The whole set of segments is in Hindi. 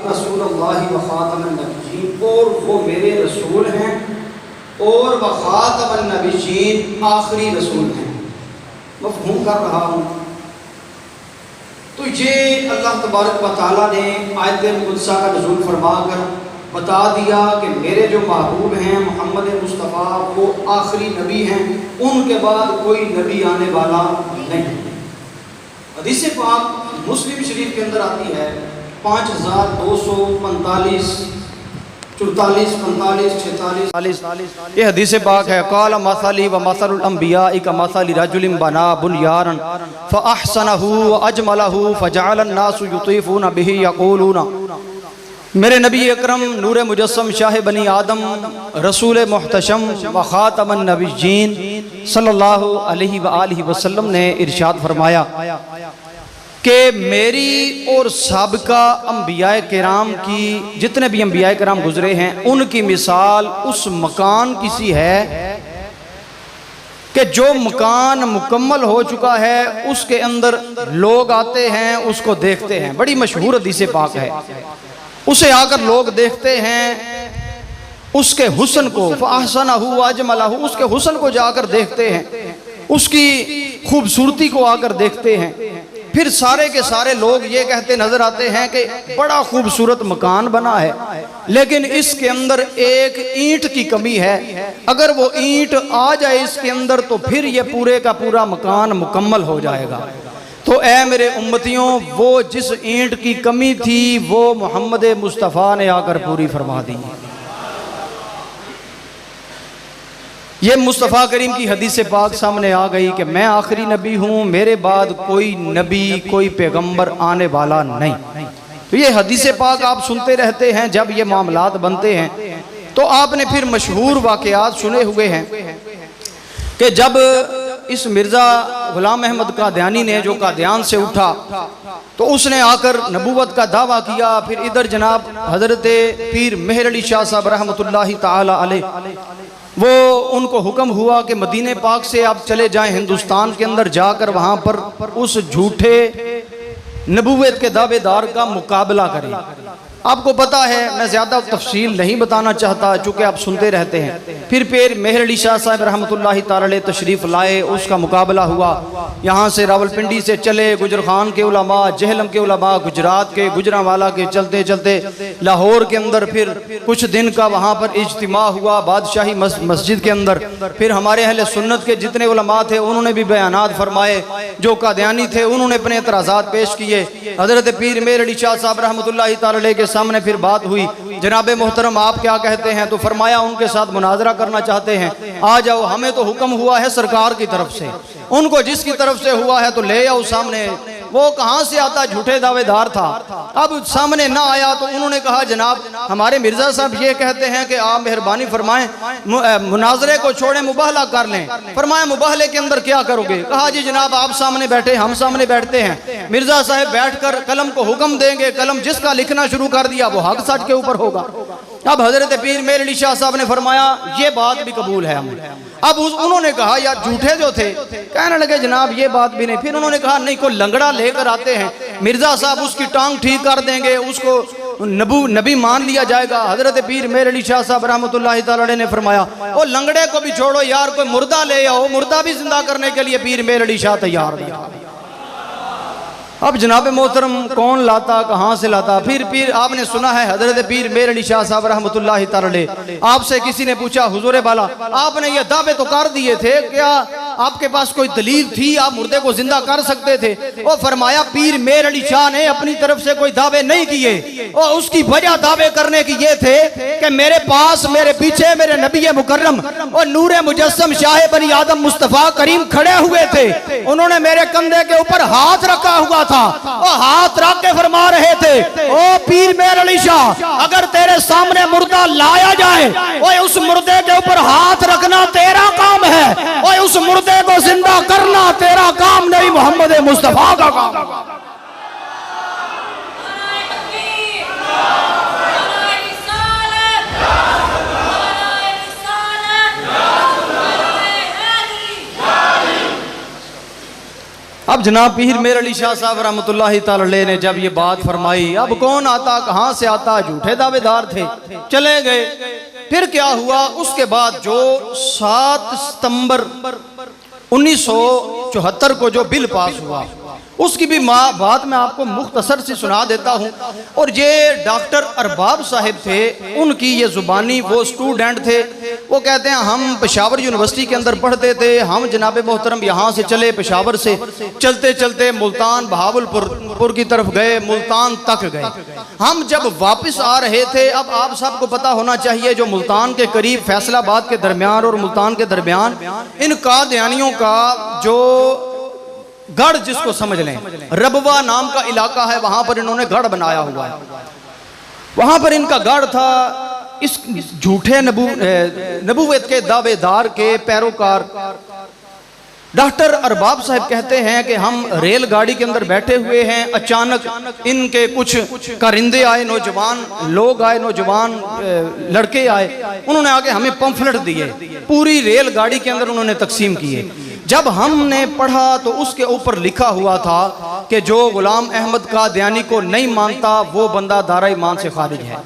रसूलुल्लाह व खातमुन नबिय्यीन, और वो मेरे रसूल हैं और व खातमुन नबिय्यीन, आखिरी रसूल हैं। मफ़हूम कर रहा हूँ। तो ये अल्लाह तबारक व तआला ने आयत कुदसा का नज़ूल फरमा कर बता दिया कि मेरे जो महबूब हैं मोहम्मद मुस्तफ़ा वो आखिरी नबी हैं, उनके बाद कोई नबी आने वाला नहीं। हदीस पाक मुस्लिम शरीफ के अंदर आती है 5245, 44, 45, 46। ये हदीस पाक है। काल मसली व मसलुल अंबिया का मसली रजुलिन बना बुनयारन फअहसनहु व अजमलहु फजअलन नासु युतीफून बिही यक़ूलून। मेरे नबी अकरम नूर मुजस्सम शाह बनी आदम रसूल मुहतशम व खातमुन नबिय्यीन सल्लल्लाहु अलैहि व आलिहि वसल्लम ने इरशाद फरमाया कि मेरी और साबिका अंबियाए किराम की, जितने भी अंबियाए किराम गुजरे हैं, उनकी मिसाल उस मकान की सी है कि जो मकान मुकम्मल हो चुका है उसके अंदर लोग आते हैं, उसको देखते हैं। बड़ी मशहूर हदीस पाक है। उसे आकर लोग देखते हैं, उसके हुस्न को, फअहसनहु व अजमलहु, उसके हुस्न को जाकर देखते हैं, उसकी खूबसूरती को आकर देखते हैं। फिर सारे के सारे लोग ये कहते नजर आते हैं कि बड़ा खूबसूरत मकान बना है, लेकिन इसके अंदर एक ईंट की कमी है। अगर वो ईंट आ जाए इसके अंदर तो फिर ये पूरे का पूरा मकान मुकम्मल हो जाएगा। तो ऐ मेरे उम्मतियों, वो जिस ईंट की कमी थी वो मोहम्मद मुस्तफ़ा ने आकर पूरी फरमा दी। ये मुस्तफ़ा करीम की हदीस पाक सामने आ गई कि मैं आखिरी नबी हूँ, मेरे बाद कोई नबी, कोई पैगंबर आने वाला नहीं। तो ये हदीस पाक आप सुनते रहते हैं। जब ये मामलात बनते हैं तो आपने फिर मशहूर वाक़यात सुने हुए हैं कि जब इस मिर्ज़ा गुलाम अहमद कादियानी ने, जो कादियान से उठा, तो उसने आकर नबूवत का दावा किया। फिर इधर जनाब हज़रत पीर मेहर अली शाह साहब रहमतुल्लाहि ताला अलैह, वो उनको हुक्म हुआ कि मदीने पाक से आप चले जाएं, हिंदुस्तान के अंदर जाकर वहाँ पर उस झूठे नबूवत के दावेदार का मुकाबला करें। आपको पता है, मैं ज़्यादा तफसील नहीं बताना चाहता चूँकि आप सुनते रहते हैं। फिर पीर मेहर अली शाह साहब रहमतुल्लाहि ताला अलैह तशरीफ़ लाए, उसका मुकाबला हुआ। यहाँ से रावलपिंडी से चले, गुजर खान के उलमा, जहलम के उलमा, गुजरात के, गुजरांवाला के, चलते चलते लाहौर के अंदर फिर कुछ दिन का वहाँ पर इज्तिमा हुआ बादशाही मस्जिद के अंदर। फिर हमारे अहले सुन्नत के जितने उलमा थे उन्होंने भी बयानात फरमाए, जो कादियानी थे उन्होंने अपने एतराज़ात पेश किए। हज़रत पीर मेहर अली शाह साहब रहमतुल्लाहि ताला अलैह के सामने फिर बात हुई, जनाब मोहतरम आप क्या कहते हैं? तो फरमाया उनके साथ मुनाजरा करना चाहते हैं, आ जाओ, हमें तो हुक्म हुआ है सरकार की तरफ से, उनको जिसकी तरफ से हुआ है तो ले आओ सामने। वो कहाँ से आता, झूठे दावेदार था। अब सामने ना आया तो उन्होंने कहा जनाब हमारे मिर्जा साहब ये कहते हैं कि आप मेहरबानी फरमाएं, मुनाजरे को छोड़ें, मुबाहला कर लें। फरमाया मुबाहले के अंदर क्या करोगे? कहा जी जनाब आप सामने बैठे, हम सामने बैठते हैं, मिर्जा साहब बैठकर कलम को हुक्म देंगे, कलम जिसका लिखना शुरू कर दिया वो हक सच के ऊपर होगा। अब हजरत पीर मेहर अली शाह साहब ने फरमाया ये बात भी कबूल है हमें। अब उन्होंने कहा यार झूठे जो थे, कहने लगे जनाब ये बात भी नहीं। फिर उन्होंने कहा नहीं, कोई लंगड़ा लेकर आते हैं, मिर्जा साहब उसकी टांग ठीक कर देंगे, उसको नबी मान लिया जाएगा। हजरत पीर मेहर अली शाह साहब रहमतुल्लाहि ताला अलैह ने फरमाया वो लंगड़े को भी छोड़ो यार, कोई मुर्दा ले आओ, मुर्दा भी जिंदा करने के लिए पीर मेहर अली शाह तैयार था। अब जनाब मोहतरम कौन लाता, कहाँ से लाता? फिर आपने सुना है हजरत पीर मेहर अली शाह साहब रहमतुल्लाहि ताला अलैह, आपसे किसी ने पूछा हुजूर बाला आपने ये दावे तो कर दिए थे, क्या आपके पास कोई दलील थी, आप मुर्दे को जिंदा कर सकते थे? वो फरमाया पीर मेहर अली शाह ने अपनी तरफ से कोई दावे नहीं किए, और उसकी वजह दावे करने की ये थे कि मेरे पास, मेरे पीछे मेरे नबी मुकर्रम और नूरे मुजस्सम शाह बनी आदम मुस्तफ़ा करीम खड़े हुए थे। उन्होंने मेरे कंधे के ऊपर हाथ रखा हुआ था, वो हाथ रख के फरमा रहे थे ओ पीर मेहर अली शाह, अगर तेरे सामने मुर्दा लाया जाए, वो उस मुर्दे के ऊपर हाथ रखना तेरा काम है, वो उस मुर्दे को जिंदा करना तेरा काम नहीं, मोहम्मद मुस्तफा का काम। अब अब जनाब पीर मेर अली शाह साहब रहमतुल्लाहि तआला अलैह ने जब ये बात फरमाई, अब कौन आता कहाँ से आता, झूठे दावेदार थे, चले गए। फिर क्या हुआ, उसके बाद जो 7 सितंबर 1974 को जो बिल पास हुआ उसकी भी बात मैं आपको मुख्तसर से सुना देता हूँ। और ये डॉक्टर अरबाब साहिब थे, उनकी ये जुबानी, वो स्टूडेंट थे, वो कहते हैं हम पेशावर यूनिवर्सिटी के अंदर पढ़ते थे, हम जनाब मोहतरम यहाँ से चले, पेशावर से चलते चलते मुल्तान बहावलपुर की तरफ गए, मुल्तान तक गए। हम जब वापस आ रहे थे, अब आप सबको पता होना चाहिए जो मुल्तान के करीब फैसलाबाद के दरमियान और मुल्तान के दरमियान इन कादियानियों का जो गढ़, जिसको समझ लें रबवा नाम का इलाका है, वहां पर इन्होंने गढ़ बनाया हुआ है। वहां पर इनका गढ़ था। इस झूठे नबूवत के दावेदार के पैरोकार डॉक्टर अरबाब साहब कहते हैं कि हम रेलगाड़ी के अंदर बैठे हुए हैं, अचानक इनके कुछ कारिंदे आए, नौजवान लोग आए, नौजवान लड़के आए, उन्होंने आके हमें पंफलेट दिए, पूरी रेलगाड़ी के अंदर उन्होंने तकसीम किए। जब हमने पढ़ा तो उसके ऊपर लिखा हुआ था कि जो गुलाम अहमद कादियानी को नहीं मानता वो बंदा दारा ईमान से खारिज है।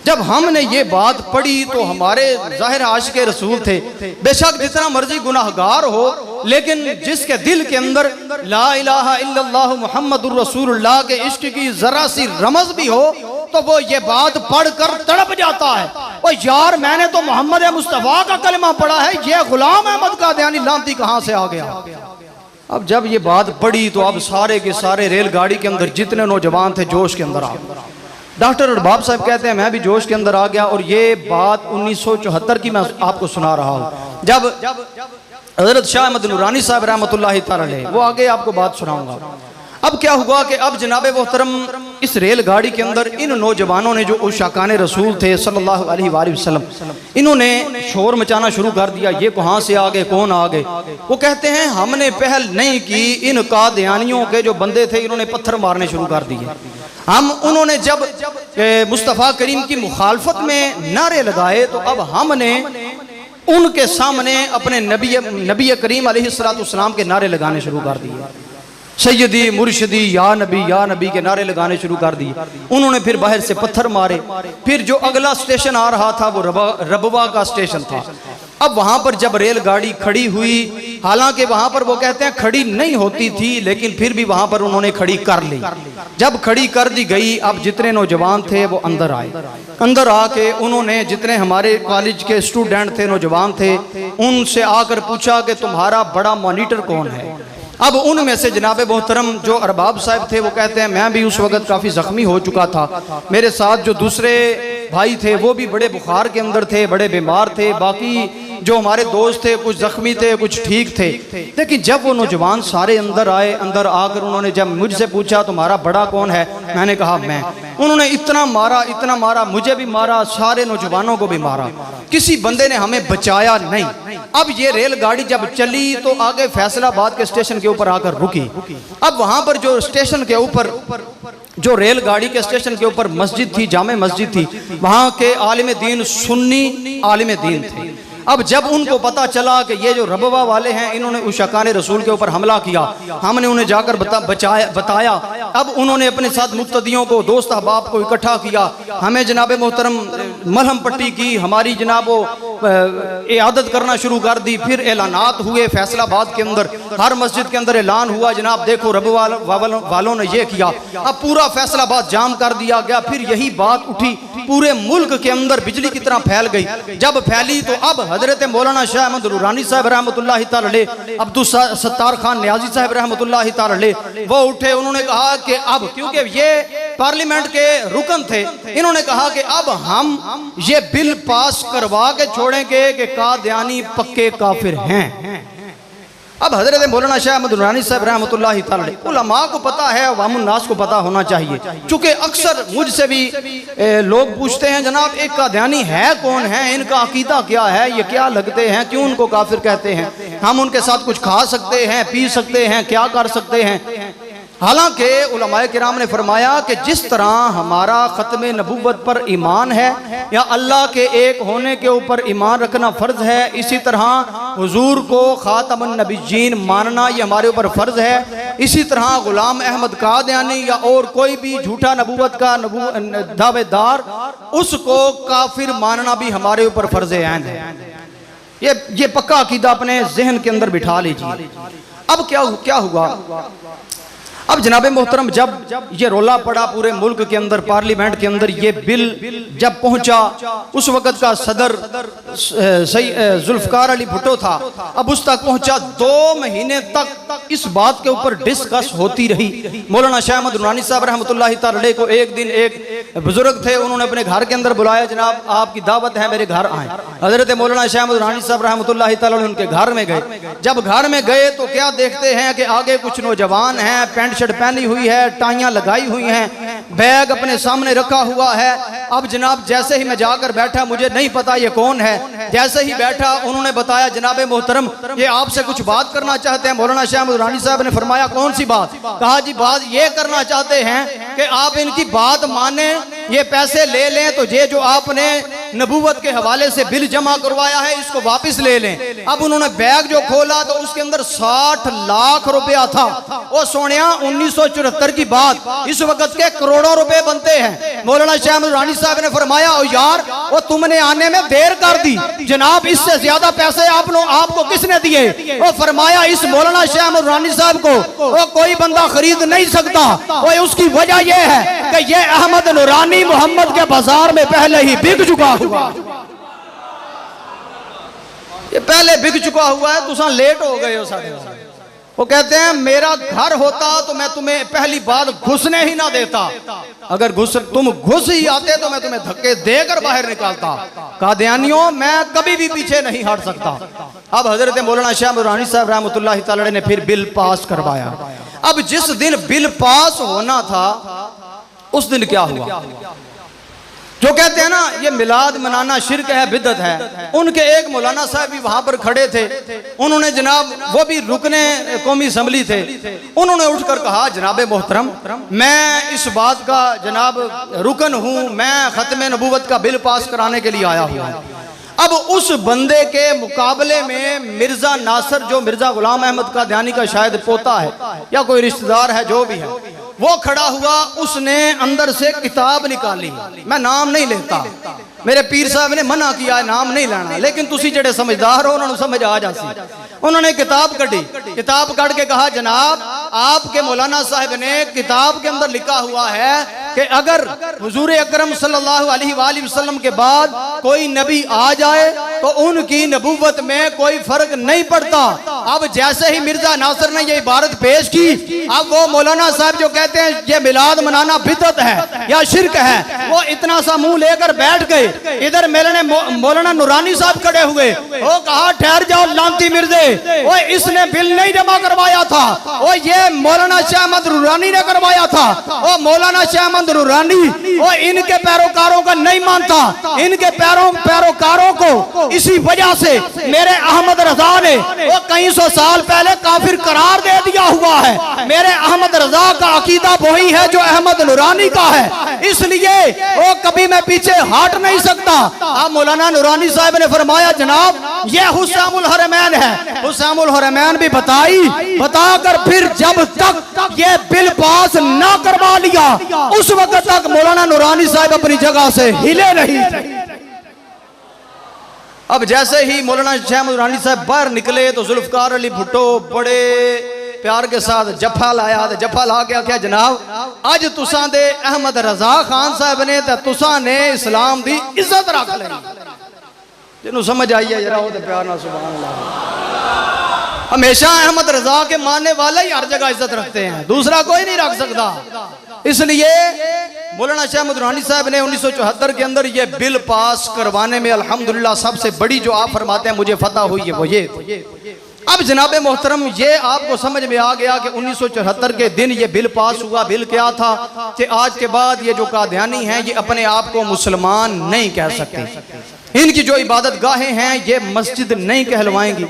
जब हमने ये बात पढ़ी तो हमारे जाहिर आशिक़े रसूल थे, बेशक जितना मर्जी गुनाहगार हो, लेकिन जिसके दिल के अंदर ला इलाहा इल्लल्लाह मुहम्मदुर रसूलुल्लाह के इश्क की जरा सी रमज भी हो तो वो ये बात पढ़कर तड़प जाता है, ओ यार मैंने तो मोहम्मद मुस्तफ़ा का कलमा पढ़ा है, ये गुलाम अहमद कादियानी लांती कहाँ से आ गया। अब जब ये बात पढ़ी तो अब सारे के सारे रेलगाड़ी के अंदर जितने नौजवान थे जोश के अंदर आ गए। डॉक्टर अरबाब साहब कहते हैं मैं भी जोश के अंदर आ गया। और ये बात 1974 की मैं आपको सुना रहा हूँ, जब हजरत शाह अहमद नूरानी साहब रहमतुल्लाहि तआला अलैह, वो आगे आपको बात सुनाऊंगा। अब क्या हुआ कि अब जनाब मोहतरम इस रेलगाड़ी के अंदर इन नौजवानों ने जो उशाकान रसूल थे सल्लल्लाहु अलैहि वसल्लम, इन्होंने शोर मचाना शुरू कर दिया। ये कहाँ से आ गए, कौन आ गए? वो कहते हैं हमने पहल नहीं की, इन कादियानियों के जो बंदे थे इन्होंने पत्थर मारने शुरू कर दिए। हम उन्होंने जब मुस्तफ़ा करीम की मुखालफत में नारे लगाए तो अब हमने उनके सामने अपने नबी करीम अलैहिस्सलाम के नारे लगाने शुरू कर दिए। सैयदी मुर्शिदी या नबी के नारे लगाने शुरू कर दिए। उन्होंने फिर बाहर से पत्थर मारे। फिर जो अगला स्टेशन आ रहा था वो रबवा का स्टेशन था। अब वहां पर जब रेलगाड़ी खड़ी हुई, हालांकि वहां पर वो कहते हैं खड़ी नहीं होती थी, लेकिन फिर भी वहां पर उन्होंने खड़ी कर ली। जब खड़ी कर दी गई, अब जितने नौजवान थे वो अंदर आए। अंदर आके उन्होंने जितने हमारे कॉलेज के स्टूडेंट थे, नौजवान थे, उनसे आकर पूछा कि तुम्हारा बड़ा मॉनिटर कौन है। अब उनमें से जनाब मोहतरम जो अरबाब साहब थे वो कहते हैं मैं भी उस वक्त काफ़ी ज़ख्मी हो चुका था। मेरे साथ जो दूसरे भाई थे वो भी बड़े बुखार के अंदर थे, बड़े बीमार थे। बाकी जो हमारे दोस्त थे कुछ ज़ख्मी थे, कुछ ठीक थे। लेकिन जब वो नौजवान सारे अंदर आए, अंदर आकर उन्होंने जब मुझसे पूछा तुम्हारा बड़ा कौन है, मैंने कहा मैं। उन्होंने इतना मारा, मुझे भी मारा, सारे नौजवानों को भी मारा। किसी बंदे ने हमें बचाया नहीं। अब ये रेलगाड़ी जब चली तो आगे फैसलाबाद के स्टेशन के ऊपर आकर रुकी। अब वहां पर जो स्टेशन के ऊपर, जो रेलगाड़ी के स्टेशन के ऊपर मस्जिद थी, जामे मस्जिद थी, वहां के आलिम दीन सुन्नी आलिम दीन थे। अब जब उनको पता चला कि ये जो रबवा वाले हैं इन्होंने उशाकान रसूल के ऊपर हमला किया, हमने उन्हें जाकर बताया। अब उन्होंने अपने साथ मुक्तदियों को, दोस्त अहबाब को इकट्ठा किया। हमें जनाब मोहतरम मलहम पट्टी की, हमारी जनाब इयादत करना शुरू कर दी। फिर ऐलानात हुए फैसलाबाद के अंदर, हर मस्जिद के अंदर ऐलान हुआ जनाब देखो रबवा वालों ने ये किया। अब पूरा फैसलाबाद जाम कर दिया गया। फिर यही बात उठी, पूरे मुल्क के अंदर बिजली की तरह फैल गई। जब फैली तो अब हजरत मौलाना शाह अहमद नूरानी साहब रहमतुल्लाहि तआला अलैह, अब्दुल सत्तार खान न्याजी साहब रहमतुल्लाहि तआला अलैह, वो उठे। उन्होंने कहा कि अब, क्योंकि ये पार्लियामेंट के रुकन थे, इन्होंने कहा कि अब हम ये बिल पास करवा के छोड़ेंगे कि कादियानी पक्के काफिर हैं। अब हजरत मौलाना शाह अहमद नूरानी साहब रहमतुल्लाहि तआला अलैह, उलमा को पता है, अवामुन नास को पता होना चाहिए। चूंकि अक्सर मुझसे भी लोग पूछते हैं जनाब एक कादियानी है कौन है, इनका अकीदा क्या है, ये क्या लगते हैं, क्यों उनको काफिर कहते हैं, हम उनके साथ कुछ खा सकते हैं, पी सकते हैं, क्या कर सकते हैं। हालांकि उलमाए किराम ने फरमाया कि जिस तरह हमारा ख़त्म नबुव्वत पर ईमान है या अल्लाह के एक होने के ऊपर ईमान रखना फ़र्ज़ है, इसी तरह हुजूर को ख़ातमुन नबिय्यीन मानना ये हमारे ऊपर फ़र्ज़ है। इसी तरह गुलाम अहमद कादियानी या और कोई भी झूठा नबूवत का दावेदार, उसको काफिर मानना भी हमारे ऊपर फर्ज ऐन है। ये पक्का अकीदा अपने जहन के अंदर बिठा लीजिए। अब क्या हुआ, अब जनाब मोहतरम जब ये रोला पड़ा पूरे मुल्क के अंदर, पार्लियामेंट के अंदर ये बिल जब पहुंचा, उस वक़्त का सदर जुल्फकार अली भुट्टो था, अब उस तक पहुंचा। 2 महीने तक इस बात के ऊपर डिस्कस होती रही। मौलाना शाह अहमद नूरानी साहब रहमतुल्लाहि तआला अलैह को एक दिन एक बुजुर्ग थे, उन्होंने अपने घर के अंदर बुलाया, जनाब आपकी दावत है, मेरे घर आए। हजरत मौलाना शाह अहमद नूरानी साहब रहमतुल्लाहि तआला अलैह उनके घर में गए। जब घर में गए तो क्या देखते हैं कि आगे कुछ नौजवान हैं, पैंट शर्ट पहनी हुई है, टाइयां लगाई हुई हैं, बैग अपने सामने रखा हुआ है। अब जनाब जैसे ही मैं जाकर बैठा, मुझे नहीं पता ये कौन है, जैसे ही बैठा उन्होंने बताया जनाब मोहतरम ये आपसे कुछ बात करना चाहते हैं। मौलाना शाह अहमद नूरानी साहब ने फरमाया कौन सी बात? कहा जी बात ये करना चाहते हैं कि आप इनकी बात माने, ये पैसे ले लें, तो ये जो आपने नबूवत के हवाले से बिल जमा करवाया है इसको वापस ले लें। अब उन्होंने बैग जो खोला तो उसके अंदर 60 लाख रुपया था। वो सोनिया 1974 की बात, इस वक्त के करोड़ों रुपए बनते हैं। मौलाना शाह अहमद नूरानी साहब ने फरमाया ओ यार वो तुमने आने में देर कर दी, जनाब इससे ज्यादा पैसे आपको किसने दिए? वो फरमाया इस मौलाना शाह अहमद नूरानी साहब को वो कोई बंदा खरीद नहीं सकता। वो उसकी वजह यह है कि ये अहमद नूरानी मोहम्मद के बाजार में पहले ही बिक चुका हुआ, ये पहले बिक चुका हुआ है, तुम लेट हो गए हो साढ़े। वो कहते हैं मेरा घर होता तो मैं तुम्हें पहली बात घुसने ही ना देता, अगर तुम घुस ही आते तो मैं तुम्हें धक्के देकर बाहर निकालता। कादियानियों मैं कभी भी पीछे नहीं हट सकता। अब हजरत मौलाना शाह नूरानी साहब रहमतुल्लाहि तआला अलैह ने फिर बिल पास करवाया। अब जिस दिन बिल पास होना था उस दिन क्या हुआ, जो कहते हैं ना ये मिलाद मनाना शिरक है, बिदअत है, उनके एक मौलाना साहब भी वहां पर खड़े थे। उन्होंने जनाब वो भी रुकने कौमी असम्बली थे, उन्होंने उठकर कहा जनाब मोहतरम मैं इस बात का जनाब रुकन हूं, मैं खत्म नबूवत का बिल पास कराने के लिए आया हूं। अब उस बंदे के मुकाबले में मिर्जा नासर, जो मिर्जा गुलाम अहमद कादियानी का शायद पोता है या कोई रिश्तेदार है, जो भी है, वो खड़ा हुआ। उसने अंदर से किताब निकाली, मैं नाम नहीं लेता, मेरे पीर साहब ने मना किया है नाम नहीं लेना, लेकिन तुसी जेड़े समझदार हो उन्होंने समझ आ जासी। उन्होंने किताब कढ़ी, किताब कढ़ के कहा जनाब आपके मौलाना साहब ने किताब के अंदर लिखा हुआ है कि अगर हुजूर अकरम सल्लल्लाहु अलैहि वसल्लम के बाद कोई नबी आ जाए तो उनकी नबूवत में कोई फर्क नहीं पड़ता। अब जैसे ही मिर्जा नासिर ने ये इबारत पेश की, अब वो मौलाना साहब जो कहते हैं ये मिलाद मनाना बिदअत है या शिरक है, वो इतना सा मुंह लेकर बैठ गए। इधर मेरे मौलाना नूरानी साहब खड़े हुए, वो कहा ठहर जाओ लांती मिर्जे, वो इसने बिल नहीं जमा करवाया था, वो ये मौलाना शाह अहमद नूरानी ने करवाया था। वो मौलाना शाह अहमद नूरानी वो इनके पैरोकारों का नहीं मानता, इनके पैरोकारों को इसी वजह से मेरे अहमद रजा ने वो कई सौ साल पहले काफिर करार दे दिया हुआ है। मेरे अहमद रजा का अकीदा वही है जो अहमद नूरानी का है, इसलिए वो कभी मैं पीछे हट नहीं सकता। अब मौलाना नूरानी साहब ने फरमाया जनाब ये हुस्सामुल हरमैन है। हुस्सामुल हरमैन भी बताकर फिर जब तक ये बिल पास ना करवा लिया उस वक्त तक मौलाना नूरानी साहब अपनी जगह से हिले नहीं थे। अब जैसे ही मौलाना शाह नूरानी साहब बाहर निकले तो जुल्फकार अली भुट्टो बड़े प्यार के साथ जफा लाया, जफा ला के आख्या जनाब अज तुसा दे अहमद रजा खान साहब ने ते तुसा ने इस्लाम दी इज्जत रख ली। जिन्हों समझ आई है जरा वो तो प्यार ना सुभान अल्लाह। हमेशा अहमद रजा के मानने वाले ही हर जगह इज्जत रखते हैं, दूसरा कोई नहीं रख सकता। इसलिए मौलाना शाह नूरानी साहब ने 1974 के अंदर ये बिल पास करवाने में अल्हम्दुलिल्लाह सबसे बड़ी जो आप फरमाते हैं मुझे फतह हुई है वो ये। अब जनाब मोहतरम ये आपको समझ में आ गया कि 1974 के दिन ये बिल पास हुआ। बिल क्या था कि आज के बाद ये जो कादियानी हैं ये अपने आप को मुसलमान नहीं कह सकते, इनकी जो इबादत गाहें हैं ये मस्जिद नहीं कहलवाएंगी,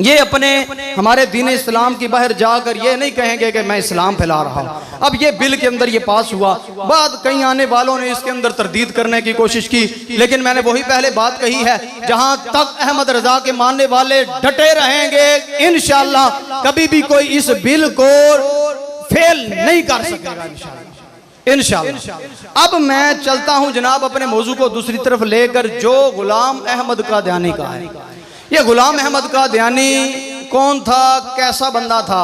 ये अपने हमारे दीन इस्लाम की बाहर जाकर ये नहीं कहेंगे कि मैं इस्लाम फैला रहा हूँ। अब ये बिल के अंदर ये पास हुआ, बाद कई आने वालों ने इसके अंदर तरदीद करने की कोशिश की, लेकिन मैंने वही पहले बात कही है, जहां तक अहमद रजा के मानने वाले डटे रहेंगे, इंशाअल्लाह कभी भी कोई इस बिल को फेल नहीं कर सकेगा इंशाअल्लाह। अब मैं चलता हूं जनाब अपने मौजू को दूसरी तरफ लेकर, जो गुलाम अहमद कादियानी का है। ये गुलाम अहमद कादियानी कौन था, कैसा बंदा था?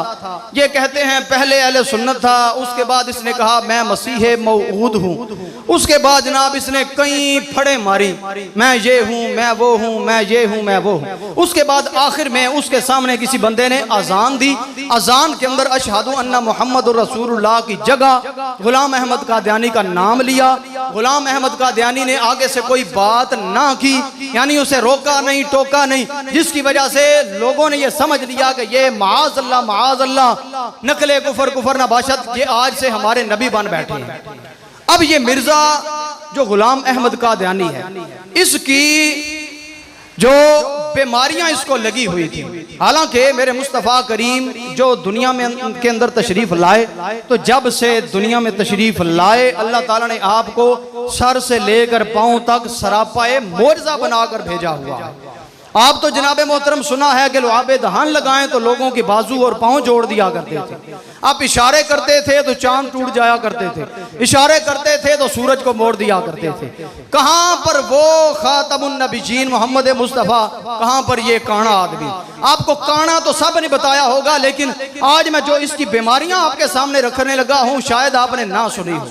ये कहते हैं पहले अहले सुन्नत था, उसके बाद इसने कहा मैं मसीह मौऊद हूँ, उसके बाद जनाब इसने कई फड़े मारी, मैं ये हूँ, मैं वो हूँ, मैं ये हूँ, मैं वो हूँ। उसके बाद आखिर में उसके सामने किसी बंदे ने अजान दी, अजान के अंदर अशहदु अन्ना मुहम्मदुर रसूलुल्लाह की जगह गुलाम अहमद कादियानी का नाम लिया। गुलाम अहमद कादियानी ने आगे से कोई बात ना की, यानी उसे रोका नहीं, टोका नहीं, जिसकी वजह से लोगों ने यह समझ लिया कि ये माज अल्लाह नकले कुफर कुफर नबाशत, ये आज से हमारे नबी बन बैठे हैं। अब ये मिर्जा जो गुलाम अहमद कादियानी है, इसकी जो बीमारियां इसको लगी हुई थी, हालांकि मेरे मुस्तफ़ा करीम जो दुनिया में के अंदर तशरीफ लाए, तो जब से दुनिया में तशरीफ लाए अल्लाह ताला ने आपको सर से लेकर पांव तक सरापाए मोर्जा बनाकर भेजा हुआ है। आप तो जनाब मोहतरम सुना है कि लुआबे दहान लगाएं तो लोगों की बाजू और पांव जोड़ दिया करते थे, आप इशारे करते थे तो चांद टूट जाया करते थे, इशारे करते थे तो सूरज को मोड़ दिया करते थे। कहां पर वो खातमुन नबीयीन मोहम्मद मुस्तफ़ा, कहां पर ये काना आदमी? आपको काना तो सब ने बताया होगा, लेकिन आज मैं जो इसकी बीमारियां आपके सामने रखने लगा हूं शायद आपने ना सुनी हो।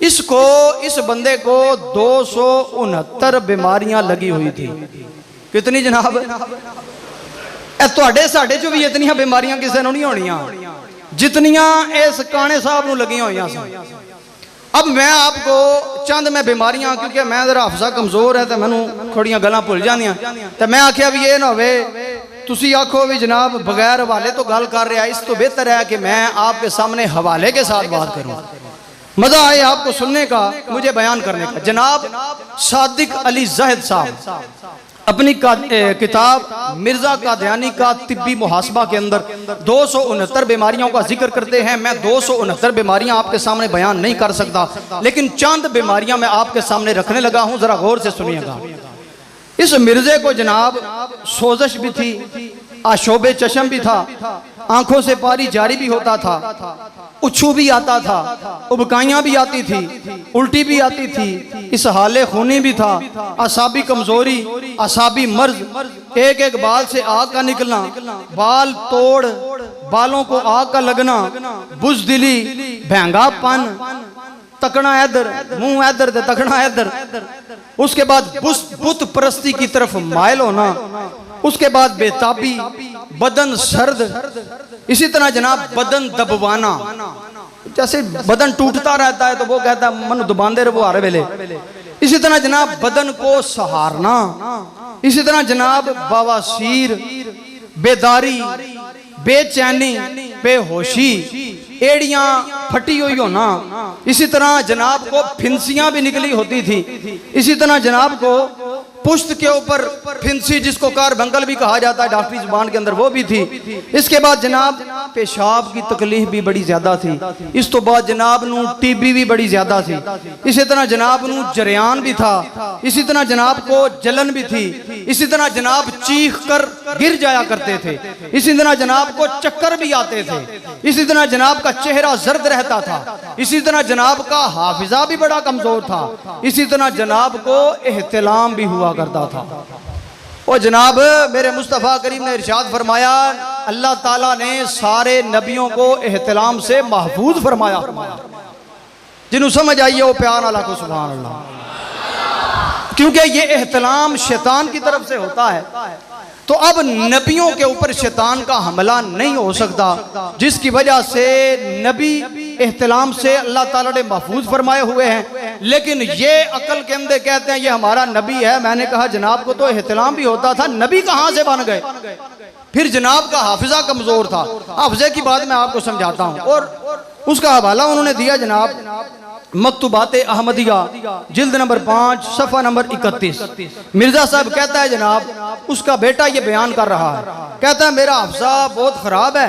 इसको, इस बंदे को 269 बीमारियां लगी हुई थी। कितनी जनाब? तुहाडे साडे चो भी इतनी बीमारियां किसी को नहीं होनियां जितनियां इस काने साहब नूं लगी हुई सन। अब मैं आपको चंद मैं बीमारियां, क्योंकि मैं जरा हाफजा कमजोर है तो मैनू थोड़ियां गल्लां भुल जांदियां, तो मैं आख्या भी ये ना होवे तुसी आखो भी जनाब बगैर हवाले तो गल कर रहा। इस तो बेहतर है कि मैं आपके सामने हवाले के साथ बात करूं, मजा आए आपको सुनने का, मुझे बयान करने का। जनाब सादिक अली ज़ाहिद साहब अपनी किताब मिर्जा कादियानी का तिब्बी मुहासबा के अंदर 269 बीमारियों का जिक्र करते हैं। मैं 269 बीमारियां आपके सामने बयान नहीं कर सकता, लेकिन चंद बीमारियां मैं आपके सामने रखने लगा हूं, जरा गौर से सुनिएगा। इस मिर्जे को जनाब सोजश भी थी, आशोबे चशम भी था, आंखों से पारी जारी भी होता था, उच्छू भी आता था, उबकाइयां भी आती थी, उल्टी भी आती थी, इसहाले खूनी भी था, असाबी कमजोरी, असाबी मर्ज, एक एक बाल से आग का निकलना, बाल तोड़, बालों को आग का लगना, बुजदिली, भैंगापन, तकना इधर, मुंह इधर ते तकना इधर, उसके बाद बुत परस्ती की तरफ मायल होना, उसके बाद बेताबी, बदन सर्द, इसी तरह जनाब बदन दबवाना, जैसे बदन टूटता रहता है तो वो कहता है मन दबांदे रहो हर वेले। इसी तरह जनाब बदन को सहारना, इसी तरह जनाब बवासीर, बेदारी, बेचैनी, बेहोशी, एड़ियां फटी हुई होना, इसी तरह जनाब को फिंसियां भी निकली होती थी, इसी तरह जनाब को पुश्त के ऊपर फिंसी जिसको कारबंगल भी कहा जाता है डॉक्टरी जुबान के अंदर, वो भी थी। इसके बाद जनाब पेशाब की तकलीफ भी बड़ी ज्यादा थी। इस तो बाद जनाब नू टीबी भी बड़ी ज्यादा थी। इसी तरह जनाब नू जरियान भी था। इसी तरह जनाब को जलन भी थी। इसी तरह जनाब चीख कर गिर जाया करते थे। इसी तरह जनाब को चक्कर भी आते थे। इसी तरह जनाब का चेहरा जर्द रहता था। इसी तरह जनाब का हाफिजा भी बड़ा कमजोर था। इसी तरह जनाब को एहतिलाम भी हुआ करता था। और जनाब मेरे मुस्तफ़ा करीम ने इरशाद फरमाया, अल्लाह ताला ने सारे नबियों को एहतिलाम से महफूज फरमाया। जिन्हों समझ आइए वो प्यार अल्लाह को सुभान अल्लाह, क्योंकि ये एहतिलाम शैतान की तरफ से होता है। तो अब नबियों के ऊपर शैतान का हमला नहीं हो सकता, जिसकी वजह से नबी एहतिलाम से अल्लाह ताला ने महफूज फरमाए हुए हैं। लेकिन ये अकल के अंदर कहते हैं ये हमारा नबी है। मैंने कहा जनाब को तो एहतिलाम भी होता था, नबी कहां से बन गए? फिर जनाब का हाफिजा कमजोर था। हाफिजे की बात मैं आपको समझाता हूं और उसका हवाला उन्होंने दिया जनाब मकतूबात अहमदिया जिल्द नंबर 5 सफ़ा नंबर 31। मिर्जा साहब कहता है जनाब, उसका बेटा ये बयान कर रहा है, कहता है मेरा हाफजा बहुत ख़राब है,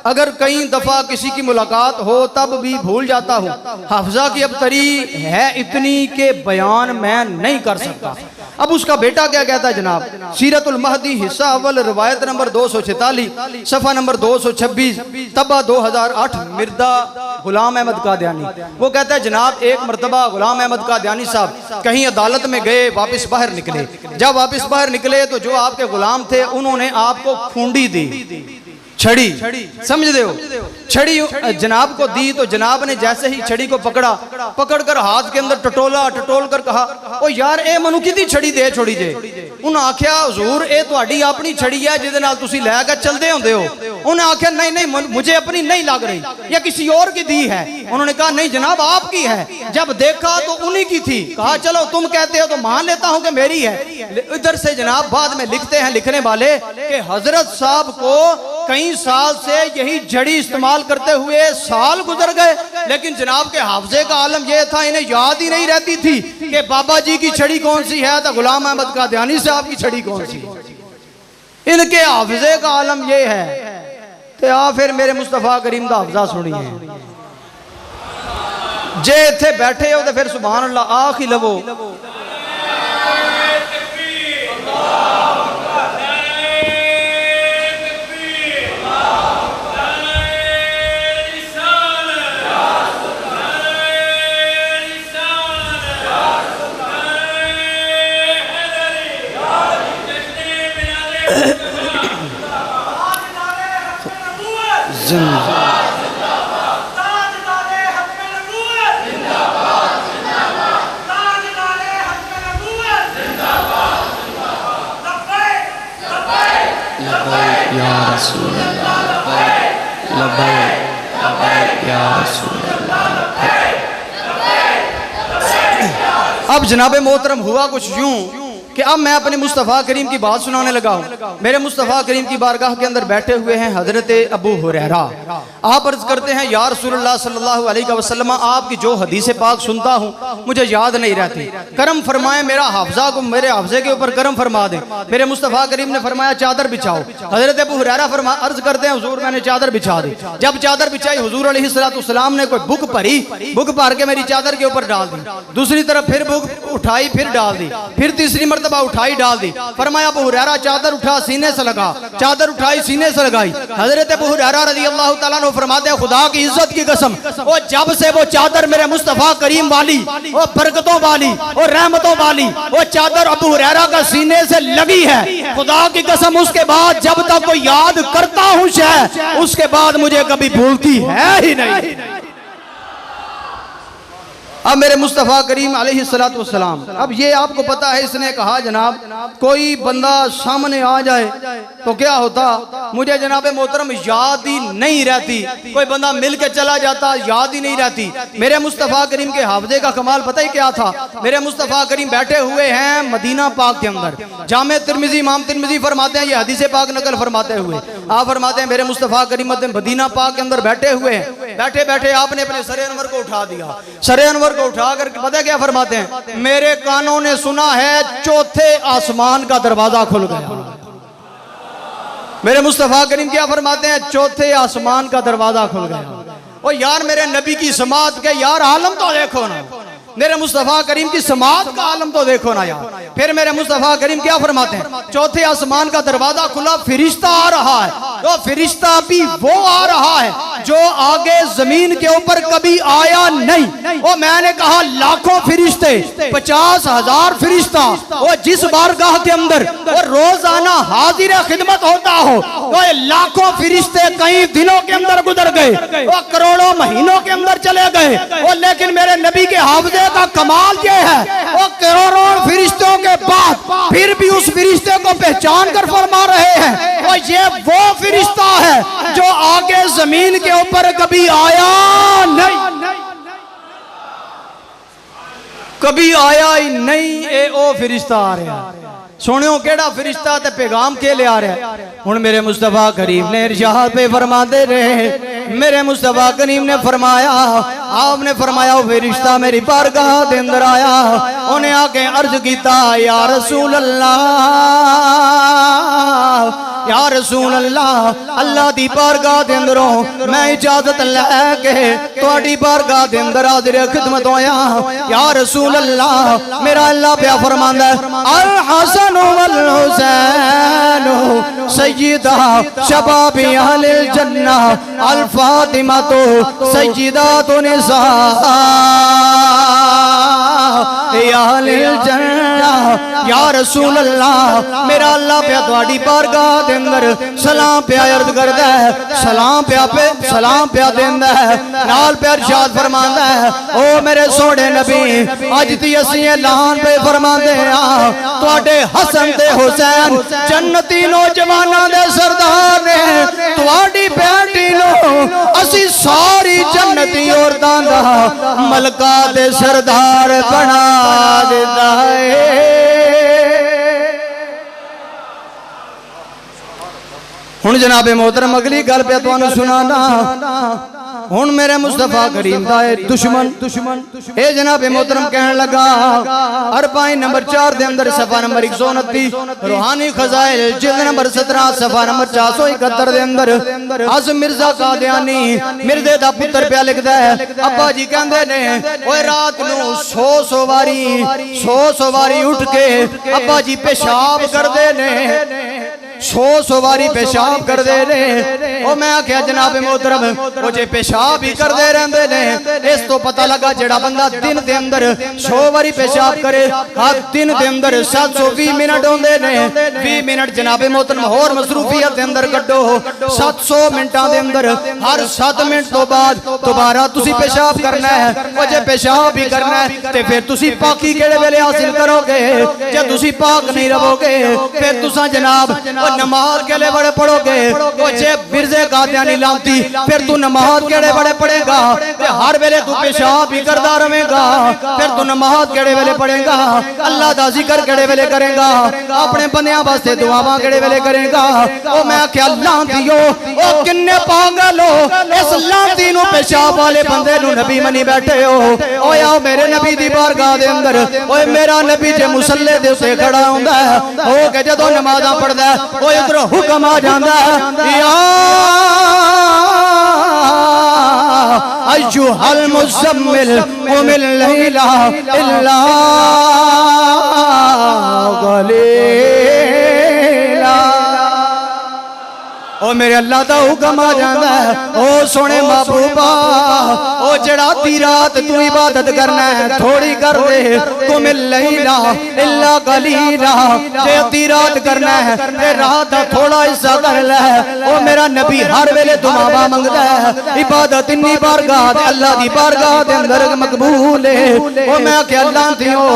अगर कई दफ़ा किसी की मुलाकात हो तब भी भूल जाता हूँ। हाफजा की अबतरी है इतनी के बयान मैं नहीं कर सकता। अब उसका बेटा क्या कहता है जनाब, सीरतुल महदी हिस्सा अव्वल रिवायत नंबर 246 सफ़ा नंबर 226 तबा 2008 मिर्दा गुलाम अहमद कादियानी। वो कहता है जनाब, एक मरतबा गुलाम अहमद कादियानी साहब कहीं अदालत में गए, वापस बाहर निकले। जब वापस बाहर निकले तो जो आपके गुलाम थे उन्होंने आपको खूंडी दी, छड़ी, समझते हो, छड़ी जनाब को दी। तो जनाब ने जैसे ही छड़ी को पकड़ा, पकड़कर हाथ के अंदर टटोल कर कहा, ओ यार ए मनु की छड़ी दे छोड़ी जे। उन्हें आख्या हुजूर ए तुहाडी अपनी छड़ी है जिहदे नाल तुसीं लैके चलदे हुंदे हो। उन्हें आख्या नहीं नहीं मुझे अपनी नहीं लग रही, या किसी और की दी है। उन्होंने कहा नहीं जनाब आपकी है। जब देखा तो उन्हीं की थी। कहा चलो तुम कहते हो तो मान लेता हूं कि मेरी है। इधर से जनाब बाद में लिखते हैं लिखने वाले कि हजरत साहब को कई साल से यही जड़ी इस्तेमाल करते हुए साल गुजर गए, लेकिन जनाब के हाफजे का आलम यह था इन्हें याद ही नहीं रहती थी कि बाबा जी की छड़ी कौन सी है तो गुलाम अहमद कादियानी साहब की छड़ी कौन सी। इनके हाफजे का आलम यह है। तो आ फिर मेरे मुस्तफा करीम का हाफजा सुनिए जे इत्थे बैठे हो तो फिर सुभान अल्लाह आख ही लवो। अब जनाबे मोहतरम हुआ कुछ यूं कि अब मैं अपने मुस्तफ़ा करीम की बात सुनाने लगा हूँ। मेरे मुस्तफ़ा करीम की बारगाह के अंदर बैठे हुए हैं हजरत अबू हुरैरा। आप अर्ज करते हैं या रसूलुल्लाह सल्लल्लाहु अलैहि वसल्लम, आपकी जो हदीस पाक सुनता हूँ मुझे याद नहीं रहती, करम फरमाए मेरा हाफजा को, मेरे हाफजे के ऊपर करम फरमा दें। मेरे मुस्तफ़ा करीम ने फरमाया चादर बिछाओ। हजरत अबू हुरैरा अर्ज करते हैं हुजूर मैंने चादर बिछा दी। जब चादर बिछाई हुजूर अलैहिस्सलाम ने कोई बुक भरी, बुक भर के मेरी चादर के ऊपर डाल दी। दूसरी तरफ फिर बुक उठाई फिर डाल दी, फिर तीसरी मरतबा उठाई डाल दी। फरमाया अबू हुरैरा चादर उठा सीने से लगा, चादर उठाई सीने से लगाई। हजरत अबू हुरैरा रज़ी अल्लाह तआला अन्हु फरमाते हैं खुदा की इज्जत की कसम, वो जब से वो चादर मेरे मुस्तफा करीम वाली, वो बरकतों वाली, वो रहमतों वाली वो चादर अबू हुरैरा का सीने से लगी है, खुदा की कसम उसके बाद जब तक को याद करता हूँ शायद उसके बाद मुझे कभी भूलती है ही नहीं। अब मेरे मुस्तफ़ा करीम अलैहिस्सलातु वस्सलाम, अब ये आपको पता है इसने कहा जनाब कोई बंदा सामने आ जाए तो क्या होता, मुझे जनाब मोहतरम याद ही नहीं रहती। कोई बंदा मिल के चला जाता याद ही नहीं रहती। मेरे मुस्तफ़ा करीम के हाफजे का कमाल पता ही क्या था, मेरे मुस्तफ़ा करीम बैठे हुए हैं मदीना पाक के अंदर। जामे तिरमिज़ी इमाम तिरमिज़ी फरमाते हैं, ये हदीस पाक नकल फरमाते हुए आप फरमाते हैं मेरे मुस्तफ़ा करीम मदीना पाक के अंदर बैठे हुए हैं। बैठे बैठे आपने अपने सरे अनवर को उठा दिया। सरे अनवर को उठाकर पता क्या फरमाते हैं, मेरे कानों ने सुना है चौथे आसमान का दरवाजा खुल गया। मेरे मुस्तफ़ा करीम क्या फरमाते हैं, चौथे आसमान का दरवाजा खुल गया। ओ यार मेरे नबी की समात के यार आलम तो देखो ना, मेरे मुस्तफ़ा करीम की समात का आलम तो देखो ना यार। फिर मेरे मुस्तफ़ा करीम क्या फरमाते हैं, चौथे आसमान का दरवाजा खुला, फिरिश्ता आ रहा है। तो फिरिश्ता भी वो आ रहा है जो आगे जमीन के ऊपर कभी आया नहीं। वो मैंने कहा लाखों फिरिश्ते, 50,000 फिरिश्ता, वो जिस बारगाह के अंदर वो रोजाना हाजिर खिदमत होता हो, वो लाखों फिरिश्ते कई दिनों के अंदर गुजर गए, वो करोड़ों महीनों के अंदर चले गए। वो लेकिन मेरे नबी के हाफजे का कमाल ये है, वो करोड़ों फिरिश्तों के बाद फिर भी उस फिरिश्ते को पहचान कर फरमा रहे हैं, और ये वो फिरिश्ता है जो आगे जमीन के ऊपर कभी आया नहीं, कभी आया ही नहीं। ए ओ फिरिश्ता आ रहा, सुनियो केड़ा फिरिश्ता ते पैगाम के ले आ रहा है। हुण मेरे मुस्तफा करीम ने इरशाद पे फरमाते रहे मेरे मुस्तफा करीम ने फरमाया, आपने फरमाया वो फरिश्ता मेरी बारगाह दे अंदर आया, उन्हें आके अर्ज किया या रसूल अल्लाह, या रसूल अल्लाह, अल्लाह दी बारगाह दे अंदरों मैं इजाजत लैके तुहाडी बारगाह दे अंदर हाजिर खिदमत होया। या रसूल अल्लाह, मेरा अल्लाह प्या फरमांदा है अल हसन वल हुसैन सय्यदा शबाबी अहलिल जन्नह अल फातिमा तो सय्यदातु निसा अहलिल जन्नह। या रसूल अल्लाह, मेरा अल्लाह प्या तुहाडी बारगाह दे अंदर सलाम प्या अर्ज करदा है, सलाम प्या देंदा है, नाल प्या इरशाद फरमांदा है ओ मेरे सोने नबी अज ती असीं ऐलान पे फरमांदे हां तुहाडे हसन ते हुसैन जन्नती नौजवानां दे सरदार ने, तुहाडी बेटी नो असीं सारी जन्नती औरतां दा मलका दे सरदार बना दिता है। हुण जनाबे मोहतरम अगली गल पे तुहानू सुनाना। हुण मेरे मुस्तफा करीम दा दुश्मन ए जनाबे मोहतरम कहन लगा अरबाई नंबर 4 दे अंदर सफा नंबर 129 रूहानी खजाइल जिल्द नंबर 17 सफा नंबर 471 दे अंदर आज़म मिर्जा कादियानी मिर्जे दा पुत्र पिया लिखदा है अब्बा जी कहंदे ने ओए रात नू 100 वारी उठ के अब्बा जी पेशाब करदे ने, 100 वारी पेशाब करते ने। ओ मैं आख्या जनाबे मोहतरम वो जे पेशाब ही करते रहते ने, इस तो पता लगा जेड़ा बंदा दिन के अंदर 100 वारी पेशाब करे हर दिन के अंदर 720 मिनट होंदे ने। 20 मिनट जनाबे मोहतरम होर मसरूफियत के अंदर कड्डो, 700 मिनटां दे अंदर हर 7 मिनट तो बाद दोबारा तुसी पेशाब करना है। ओ जे पेशाब ही करना है ते फिर तुसी पाकी केड़े वेले हासिल करोगे? जे तुसी पाक नहीं रहोगे फिर तुसा जनाब नमाज के लिए बड़े पढ़ोगे। जे मिर्जे कादियानी लांती फिर तू नमाज केड़े बड़े पढ़ेगा? हर वेले तू पेशाब ही करता रहेगा, फिर तू नमाज केड़े वेले पढ़ेगा? अल्लाह दा जिक्र केड़े वेले करेगा? अपने बंदियां वास्ते दुआवां केड़े वेले करेगा? ओ मैं क्या लांतियो ओ किन्ने पागल हो इस लांती नु पेशाब वाले बंदे नु नबी मनी बैठे हो। ओ आओ मेरे नबी दी बारगाह दे अंदर, ओए मेरा नबी जे मुसल्ले दे उत्ते खड़ा हुंदा है हो के जदों नमाज़ां पढ़दा है ओ इधर हुक्म आ जाता है या अय्युहल मुज़म्मिल कुमिल लैला इल्ला क़लीला। ओ मेरे अल्लाह दा हुक्म आ जाता है ओ सोने महबूबा ओ जड़ा दी रात तू इबादत करना है थोड़ी कर दे, कुमिल लैला इल्ला क़लीला, जे दी रात करना है ते रात दा थोड़ा हिस्सा कर ले। ओ मेरा नबी हर वेले दुआवां मंगदा है, इबादत इन्नी बारगाह ते अल्लाह दी बारगाह दे अंदर मकबूल है। ओ मैं क्या लांतियो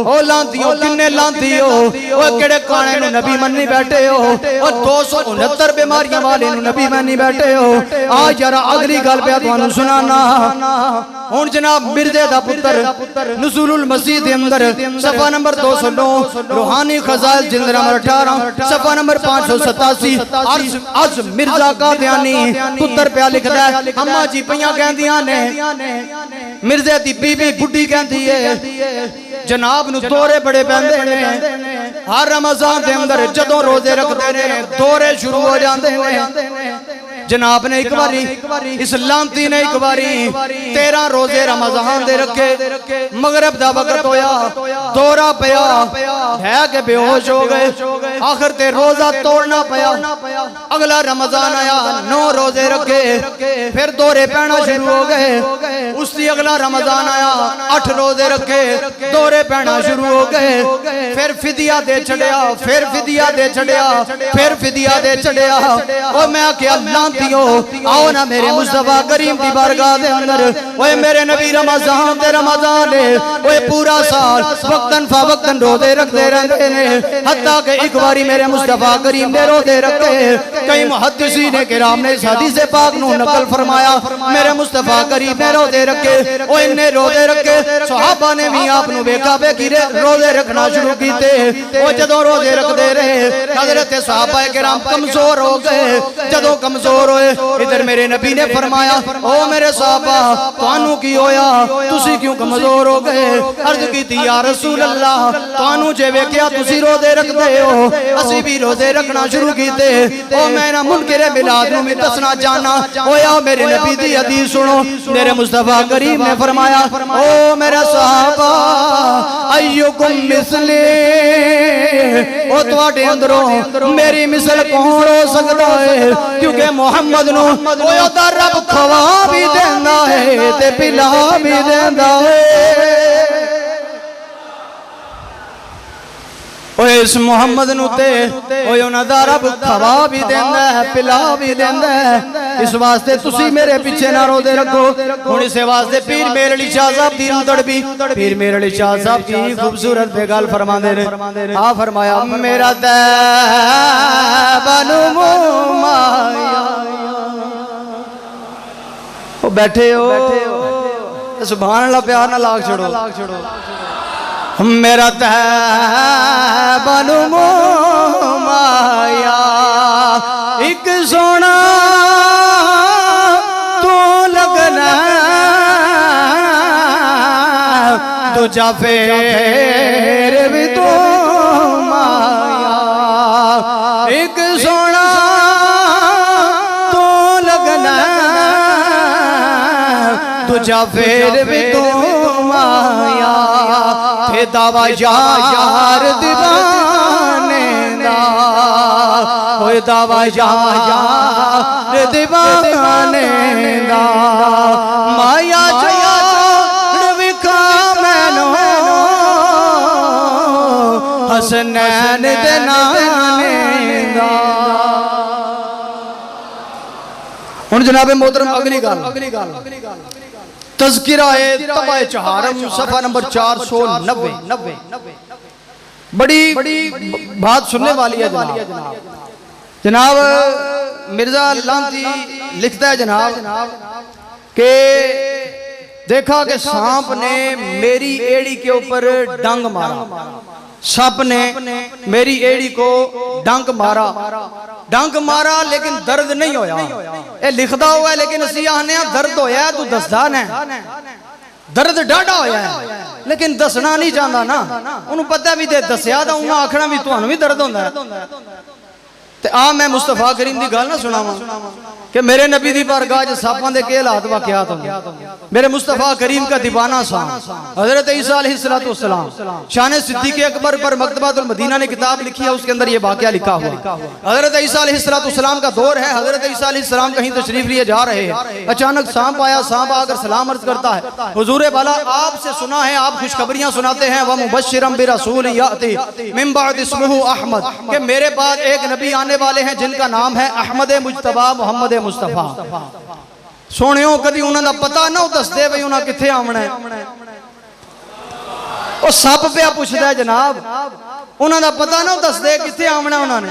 ओ लांतियो किन्ने लांतियो ओ केड़े काने नु नबी मन्नी बैठे हो? ओ 269 बीमारियां वाले नबी मानी बैठे हो। आज जरा अगली गल पे तुहानू सुनाना। हुण जनाब मिर्जे दा पुत्र नुज़ुलुल मसीह दे अंदर सफा नंबर 209 रूहानी खजाइल जिल्द नंबर 18 सफा नंबर 587 आज मिर्जा कादियानी पुत्र पे लिखदा है अम्मा जी पईयां कहंदियां ने मिर्जे दी बीबी बुढ़ी कहंदी है जनाब नु दौरे बड़े पैंदे ने। हर रमजान दे अंदर जदों रोजे रखदे ने दौरे शुरू हो जाते हैं। जनाब ने एक बारी इस लांती ने एक बारी 13 रोजे रमजान दे रखे, मगरब दा वक्त होया दौरा पया है के बेहोश हो गए, आखिर ते रोजा तोड़ना पया। अगला रमजान आया 9 रोजे रखे, फिर दौरे पैना शुरू हो गए। उसकी अगला रमजान आया 8 रोजे रखे, दौरे पैना शुरू हो गए। फिर फिदिया दे छड़िया, फिर फिदिया दे छड़िया, फिर फिदिया दे छड़िया। और मैं क्या लांतियो आओ ना मेरे मुस्तफा करीम की बारगाह दे अंदर। ओए मेरे नबी रमजान दे रमजान ने ओए पूरा साल वक्तन फवक्तन रोजे रखते रहते ने, हत्ता के एक बार बारी मेरे मुस्तफा करीम ने रोजे रखे। कई मुहद्दिसीन किराम ने इस हदीस पाक नू नकल फरमाया मेरे मुस्तफा करीम ने रोजे रखे। ओ इन्ने रोजे रखे सहाबा ने भी आप नू वेखा वेखी रोजे रखना शुरू कीते। ओ जदों रोजे रखदे रहे हजरत सहाबा किराम कमजोर हो गए। जदों कमजोर होए इधर मेरे नबी ने फरमाया ओ मेरे सहाबा तुहानू की होया, तुसी क्यों कमजोर हो गए? अर्ज कीती या रसूल अल्लाह तुहानू जे वेखिया तुसी रोजे रखदे हो असी भी रोजे रखना शुरू कीते। ओ मैं ना मुनकिर मिलाद नू भी दसना चाहना होया मेरे नबी दी हदीस सुनो। मेरे मुस्तफा करीम ने फरमाया ओ मेरे सहाबा अय्युकुम मिसली, ओ तुहाडे अंदरों मेरी मिसल कौन हो सकता है? क्योंकि मुहम्मद नू ओदा रब खवा भी देंदा है ते पिला भी देंदा है। इस मुहम्मद नू ते उन्हां दा रब खवा भी देंदा है पिला भी देंदा है। इस वास्ते तुसी मेरे पीछे ना रोदे रखो। हुण इस वास्ते पीर मेरे अली शाह साहब दी तड़बी पीर मेरे अली शाह साहब की खूबसूरत बेगल फरमांदे ने। आ फरमाया मेरा तैबनु माया। ओ बैठे हो सुभान अल्लाह प्यार ना लाग छोड़ो। मेरा तैबनु माया एक सोना तू लगना दूजा फेर भी तू माया। एक सोना तू लगना दूजा फेर भी तू माया। दावा यार दीवाने दा होए दावा यार दीवाने दा माया जोड़ विखा मैनू हसनैन दे नाने दा। हुण जनाबे मोहतरम अगली गल तज़किरा है तबाए चहारम सफ़ा नंबर 490। बड़ी बात सुनने वाली है जनाब। मिर्जा लांती लिखता है जनाब के देखा कि सांप ने मेरी एड़ी के ऊपर डंग मारा। सांप ने मेरी एड़ी को डंक मारा लेकिन दर्द नहीं होया। ये लिखदा हुआ है लेकिन असी आने दर्द होया तू दसदा ने। दर्द डाढ़ा होया है लेकिन दसना नहीं चाहता ना। उन्होंने पता भी दे दसिया तो उन्हें आखना भी तुहानू भी दर्द होंदा है। ते आ मैं मुस्तफा करीम की गल ना सुनावा कि मेरे नबी दी बारगाह च सापां दे के हालात वाकयात होंदे। मेरे मुस्तफा करीम का दीवाना सा हजरत ईसा अलैहिस्सलाम शान सिद्दीक अकबर पर मकतबातुल मदीना ने किताब लिखी है। उसके अंदर ये वाकया लिखा हुआ है। हजरत ईसा अलैहिस्सलाम का दौर है। हजरत ईसा अलैहिस्सलाम कहीं तशरीफ लिए जा रहे हैं। अचानक सांप आया। सांप आकर सलाम अर्ज करता है हुजूर बाला आपसे सुना है आप खुशखबरियां सुनाते हैं व मुबश्शिरम बिरसूल याती मिन बाद इस्मुहु अहमद कि मेरे बाद एक नबी आने वाले हैं जिनका नाम है अहमद मुज्तबा मोहम्मद मुस्तफा। सोनियो कभी उन्होंने पता ना दसदे भाई उन्हें किथे आमना है। सप पे पूछता है जनाब उन्होंने पता ना दसदे किथे आमना उन्होंने।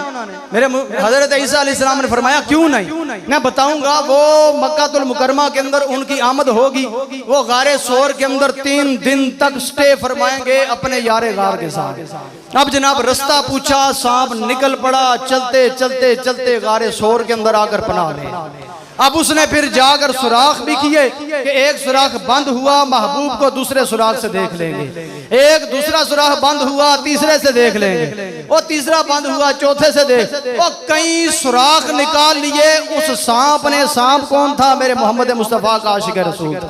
मेरे हजरत ईसा अलैहिस्सलाम ने फरमाया क्यों नहीं मैं बताऊंगा। वो मक्कातुल मुकरमा के अंदर उनकी आमद होगी। वो गारे सोर के अंदर 3 दिन तक स्टे फरमाएंगे अपने यारे गार के साथ। अब जनाब रास्ता पूछा सांप निकल पड़ा। चलते चलते चलते गारे सोर के अंदर आकर पनाह ले। अब उसने फिर जाकर सुराख भी किए कि एक सुराख बंद हुआ महबूब को दूसरे सुराख से देख लेंगे। एक दूसरा सुराख बंद हुआ तीसरे से देख लेंगे। और तीसरा बंद हुआ चौथे से देख। और कई सुराख निकाल लिए उस सांप ने। सांप कौन था? मेरे मोहम्मद मुस्तफा का आशिक रसूल था।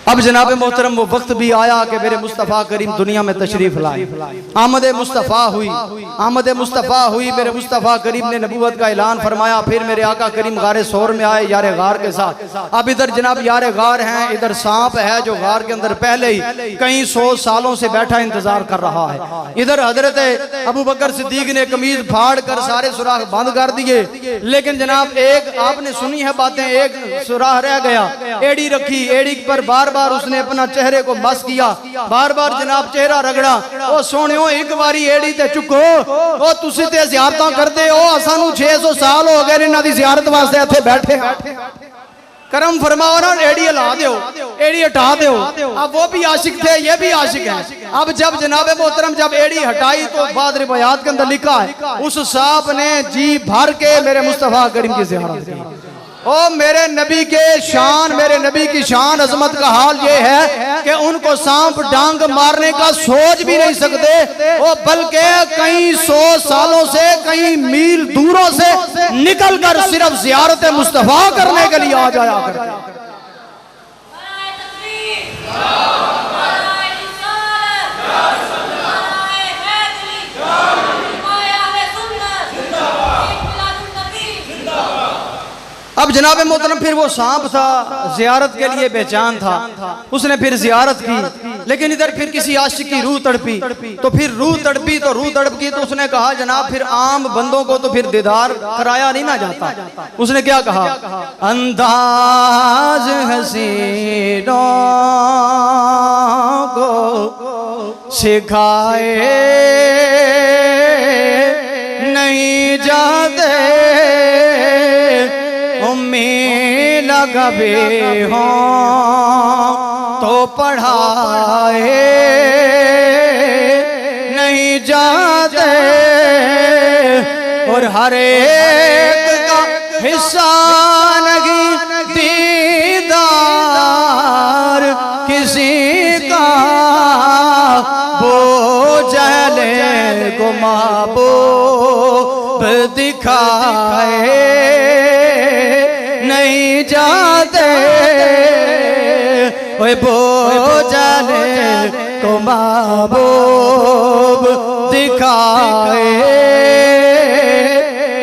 अब जनाब मोहतरम वो वक्त भी आया कि मेरे मुस्तफ़ा करीम दुनिया में तशरीफ लाए। आमद मुस्तफ़ा हुई। आमद मुस्तफ़ा हुई। मेरे मुस्तफ़ा करीम ने नबूवत का ऐलान फरमाया। फिर मेरे आका करीम गारे सोर में आए यारे गार के साथ। अब इधर जनाब यारे गार हैं, इधर सांप है जो गार के अंदर पहले ही कई 100 सालों से बैठा इंतजार कर रहा है। इधर हजरत अबू बकर सिद्दीक ने कमीज फाड़ कर सारे सुराख बंद कर दिए। लेकिन जनाब एक आपने सुनी है बातें, एक सुराख रह गया। एड़ी रखी, एड़ी पर बार बार उसने अपना चेहरे को मस किया, बार बार जनाब चेहरा रगड़ा। ओ सोनियो एक बारी एड़ी ते चुको, ओ तुसी ते ज़ियारतां करदे हो, सानू 600 साल हो गए इन्हां दी ज़ियारत वास्ते इत्थे बैठे। करम फरमाओ ना, एड़ी हिला दो, एड़ी हटा दो। अब वो भी आशिक थे, ये भी आशिक है। अब जब जनाबे मोहतरम जब एड़ी हटाई तो बाद रिवायात के अंदर लिखा है उस साहब ने जी भर के मेरे मुस्तफा करीम की ज़ियारत की। ओ मेरे नबी के शान, मेरे नबी की शान अजमत का हाल ये है कि उनको सांप डांग मारने का सोच भी नहीं सकते, ओ बल्कि कई 100 सालों से, कई मील दूरों से निकल कर सिर्फ ज़ियारत मुस्तफा करने के लिए आ जाया करते। अब जनाब मोहतरम फिर वो सांप था, ज़ियारत के लिए बेचैन था, उसने फिर ज़ियारत की, लेकिन इधर फिर किसी आशिक की रूह तड़पी, तो फिर रूह तड़पी तो रूह तड़पी तो उसने कहा जनाब फिर आम बंदों को तो फिर दीदार कराया नहीं ना जाता। उसने क्या कहा, अंदाज हसीनों को सिखाए नहीं जाते, कभी हो तो पढ़ाए नहीं जाते, और हर एक का हिस्सा नहीं दीदार किसी का, वो जहले को महबूब दिखाए नहीं जाते, ओए बोझले को महबूब दिखाए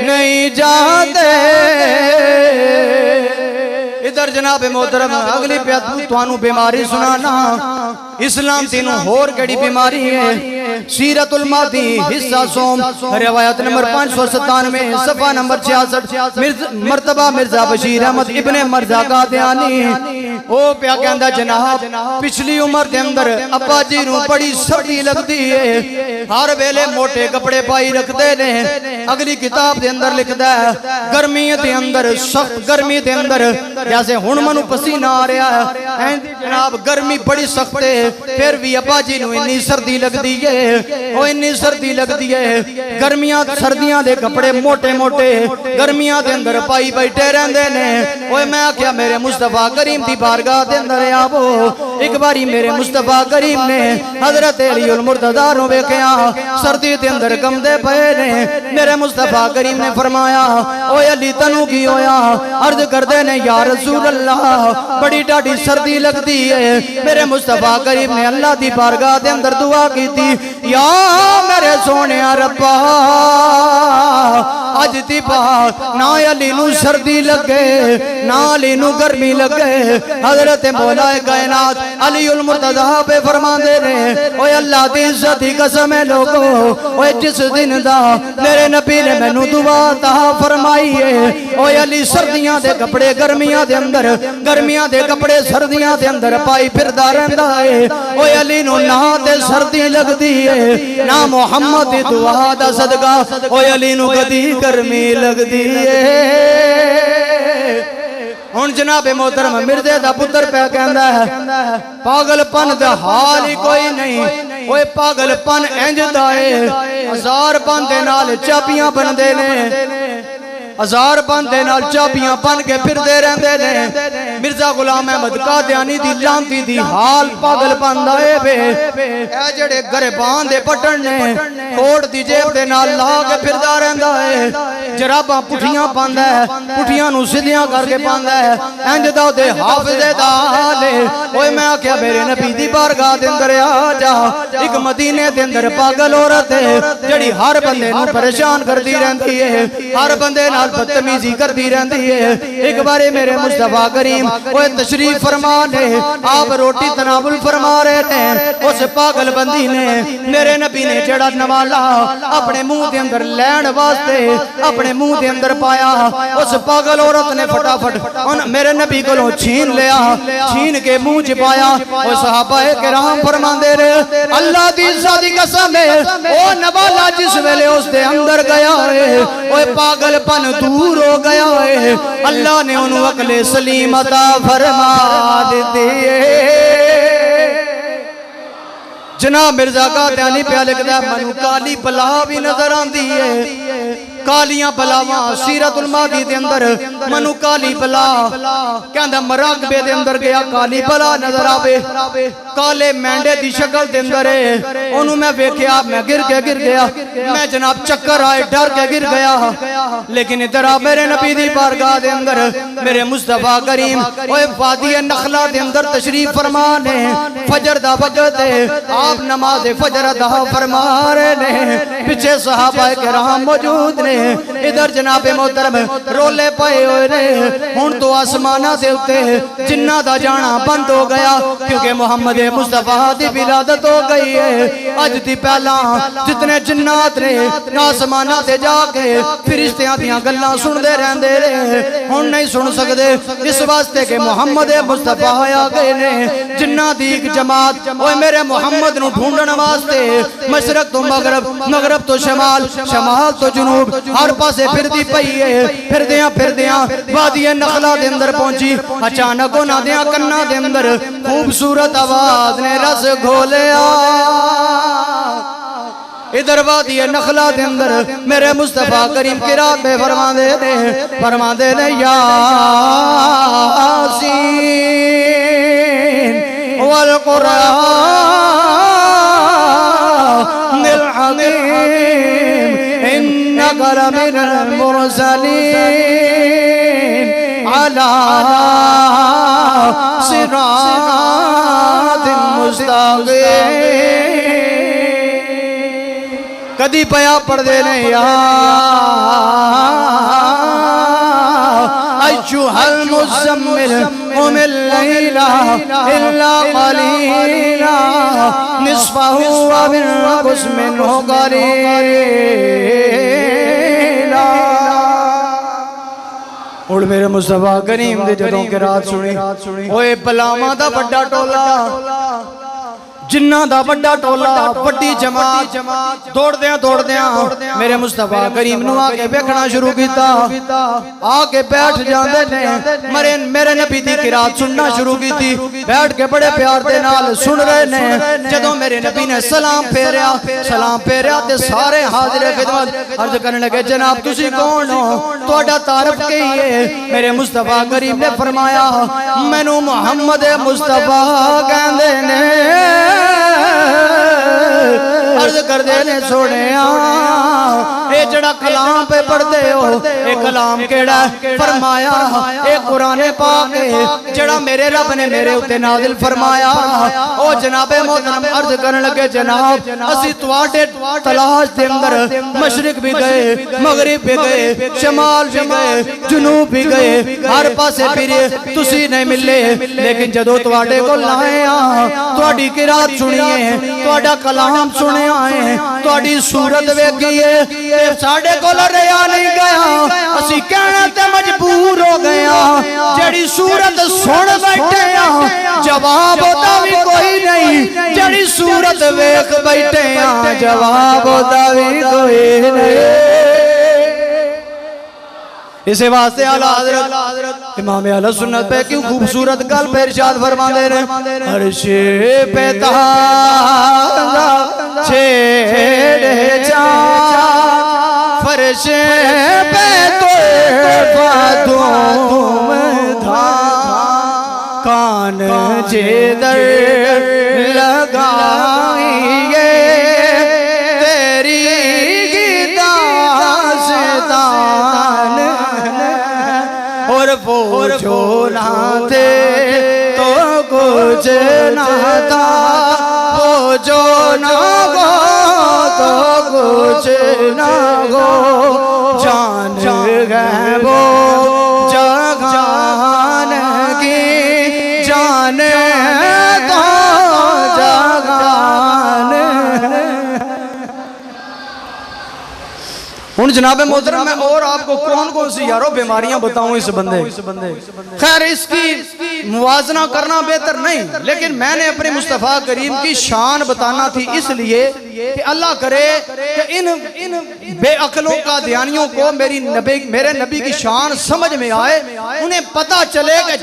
नहीं जाते। इधर जनाब मोहतरम अगली तुहानू बीमारी सुनाना, इस्लाम तीनों होर केड़ी बीमारी है। सीरतुल मादी हिस्सा सोम रिवायत नंबर 597 सफा नंबर 66 मर्तबा मिर्जा बशीर अहमद इब्ने मर्जा कादियानी ओ प्या कहंदा जनाब पिछली उम्र के अंदर अब्बा जी नू बड़ी सर्दी लगती है, हर वेले मोटे कपड़े पाई रखते ने। अगली किताब के अंदर लिखदा है गर्मी के अंदर, सख्त गर्मी के अंदर जैसे हुण मनु पसीना आ रहा है, जनाब गर्मी बड़ी सख्त है, फिर भी अब्बा जी नू इन्नी सर्दी लगती है, ओ इन्नी सर्दी लगती है। गर्मियां सर्दियां दे कपड़े मोटे मोटे गर्मियां के अंदर पाई बैठे रहंदे ने। ओए मैं आख्या मेरे मुस्तफा करीम दी बारगाह दे अंदर आवो। एक बारी मेरे मुस्तफा करीम ने हजरत अलीउल मुर्तज़ा नू वेखिया सर्दी दे अंदर कंबदे पए ने। मेरे मुस्तफा करीम ने फरमाया ओए अली तनू की होया? अर्ज करदे ने या रसूल अल्लाह बड़ी ढाडी सर्दी लगती है। मेरे मुस्तफा करीम ने अल्लाह दी बारगाह दे अंदर दुआ की थी, या मेरे सोने रब्बा अज दी बात ना अली नू सर्दी लगे ना अली नू गर्मी लगे। हजरत मौला कायनात अलीउल मुर्तज़ा पे फरमांदे ने ओए अल्लाह दी इज्जत दी कसम है लोगो, ओए जिस दिन दा मेरे नबी ने मैनू दुआ ता फरमाई है, ओए अली सर्दियां दे कपड़े गर्मियां दे अंदर, गर्मियां दे कपड़े सर्दियां दे अंदर पाई फिरदा रहंदा है। ओए अली नू ना ते सर्दी लगदी है ना मुहम्मद दी दुआ दा सदका ओए अली नू कदी गर्मी लगदी है। हुण जनाबे मोहतरम मिर्जे दा पुत्र पे कहंदा है पागलपन दा हाल ही कोई नहीं। ओए पागलपन इंज दा है हजार बंदे नाल चाबियां बनदे ने, हजार बंदे नाल चाबियां बन के फिरदे रहंदे ने। मिर्जा गुलाम अहमद कादियानी दी लांती दी हाल पागलपन दा वे ए जेड़े गरबान दे बटन ने कोट दी जेब दे नाल ला के फिरदा रहंदा है, जराबां पुठियां पांदा है, पुठियां नू सीधियां करके पांदा है, इंज दा ओदे हाफिज़े दा हाल है। ओए मैं आख्या मेरे नबी दी बारगाह दे अंदर आ जा। एक मदीने दे अंदर पागल औरत है जेड़ी हर बंदे नू परेशान करदी रहंदी है, हर बंदे नाल बदतमीजी करती रहती है। एक बार मेरे मुस्तफा करीम वो तशरीफ फरमा ने, आप रोटी तनावुल फरमा रहे थे, उस पागल बंदी ने मेरे नबी ने जड़ा नवाला अपने मुंह के अंदर लैन वास्ते अपने मुंह के अंदर पाया। उस पागल औरत ने फटाफट मेरे नबी को छीन लिया, छीन के मुंह च पाया। वो सहाबाए किराम फरमांदे रहे अल्लाह दी इज्जत दी कसम है ओ नवाला जिस वेले उसके अंदर गया है वो पागलपन दूर हो गया है। अल्लाह ने उन्हें अकले सलीम अता फरमा दी है। जनाब मिर्जा का ध्यानी प्या लिखदा मनु काली बला भी नजर आती है, कालियां बलावां सीरतुल मादी दे अंदर मनु काली बला कहंदा मराकबे दे अंदर गया काली बला नजर आवे, काले मेंढे दी शक्ल दे अंदर है। ओनू मैं वेख्या मैं गिर गया, मैं जनाब चक्कर आए डर के गिर गया। लेकिन इधर आ मेरे नबी दी बारगाह दे अंदर मेरे मुस्तफा करीम ओए वादी नखला दे अंदर तशरीफ फरमा ने। फजर दा वक्त है, आप नमाज फजर अदा फरमा रहे ने, पीछे सहाबाए किराम मौजूद ने। इधर जनाबे मोहतरम रोले पाए हुए ने। हुण तो आसमाना दे उत्ते जिन्ना दा जाना बंद हो गया क्योंकि मोहम्मद मुस्तफा दी विलादत हो गई है। अज दी पहला जितने जिन्नात ने आसमाना ते जाके फिरिश्तियां दियां गल्लां सुनदे रहंदे रहे, हुण नहीं सुन सकदे इस वास्ते कि मोहम्मद मुस्तफा आ गए ने। जिन्ना दी एक जमात ओए मेरे मोहम्मद नूं ढूंढण वास्ते मशरक तो मगरब, मगरब तो शमाल, शमाल तो जुनूब हर पासे फिरदी पई है। फिरदियां वादी नखला दे अंदर पहुंची। अचानक उन्हां दे कन्नां दे अंदर खूबसूरत आवाज ने रस घोलिया। इधर वादी नखला दे अंदर मेरे मुस्तफा करीम किरात में फरमांदे ने यासीन वल कुरानिल हकीम इन्नका लमिनल मुरसलीन अला सिरातिल मुस्तकीम। कदी पया पढ़दे ने अय्युहल मुज़म्मिल क़ुमिल लैला इल्ला क़लीला निस्फ़हु व इंक़ुस मिन्हु क़लीला। और मेरे मुस्तफा करीम दे जदों कि रात सुनी ओए बलावां दा बड़ा टोला, जिन्ना दा बड़ा टोला बड़ी जमात दौड़दियां मेरे मुस्तफा करीम नूं आके देखना शुरू किया। आके बैठ जांदे ने, मेरे नबी दी किरात सुनना शुरू की। बैठ के बड़े प्यार दे नाल सुन रहे ने। जदों मेरे नबी ने सलाम फेरिया ते सारे हाजिर खिदमत अर्ज करने लगे जनाब तुसी कौन हो, तुहाडा तारफ की है। मेरे मुस्तफा करीम ने फरमाया मैनू मुहम्मद मुस्तफा कहंदे ने। अर्ज करदे ने सोनिया ये जड़ा कलाम पे पढ़ते हो ये कलाम केड़ा? फरमाया ये कुरान पाक है जड़ा मेरे रब ने मेरे उत्ते नाजिल फरमाया। ओ जनाबे मोहतरम अर्ज करन लगे जनाब असी तुहाडे तलाश दे अंदर मशरिक भी गए, मगरिब भी गए, शमाल भी गए, जुनूब भी गए, हर पासे फिरे तुसी नहीं मिले। लेकिन जदों तुहाडे कोल आए तुहाडी किरात सुनिए, तुहाडा कलाम सुनिया है, तुहाडी सूरत वेखी है, साडे कोल रहा नहीं गया। असी कहना ते मजबूर हो गए जड़ी सूरत सुन बैठे जवाब होता भी कोई नहीं, जड़ी सूरत वेख बैठे जवाब होता भी कोई नहीं। इसे वास्ते आला हज़रत इमाम अहले सुन्नत पे क्यों खूबसूरत गल पे इरशाद फरमाते हैं अर्शे पे ताज़ा छेड़े जा फर्शे पे तुम था कान जेदर लगाइए तेरी दास्तान और वो जो ना थे तो कुछ ना था, वो जो ना हो तो कुछ ना हो जान गए वो जहान की जाने तो जहान। उन जनाब मोहतरम मैं और आपको कौन कौन सी यारो बीमारियां बताऊं इस बंदे। खैर इसकी मुवाजना करना बेहतर नहीं, लेकिन मैंने अपने मुस्तफ़ा करीम की शान बताना थी, इसलिए कि अल्लाह करे कि इन बेअकलों का ध्यानियों को मेरे नबी की शान समझ में आए, उन्हें पता चले कि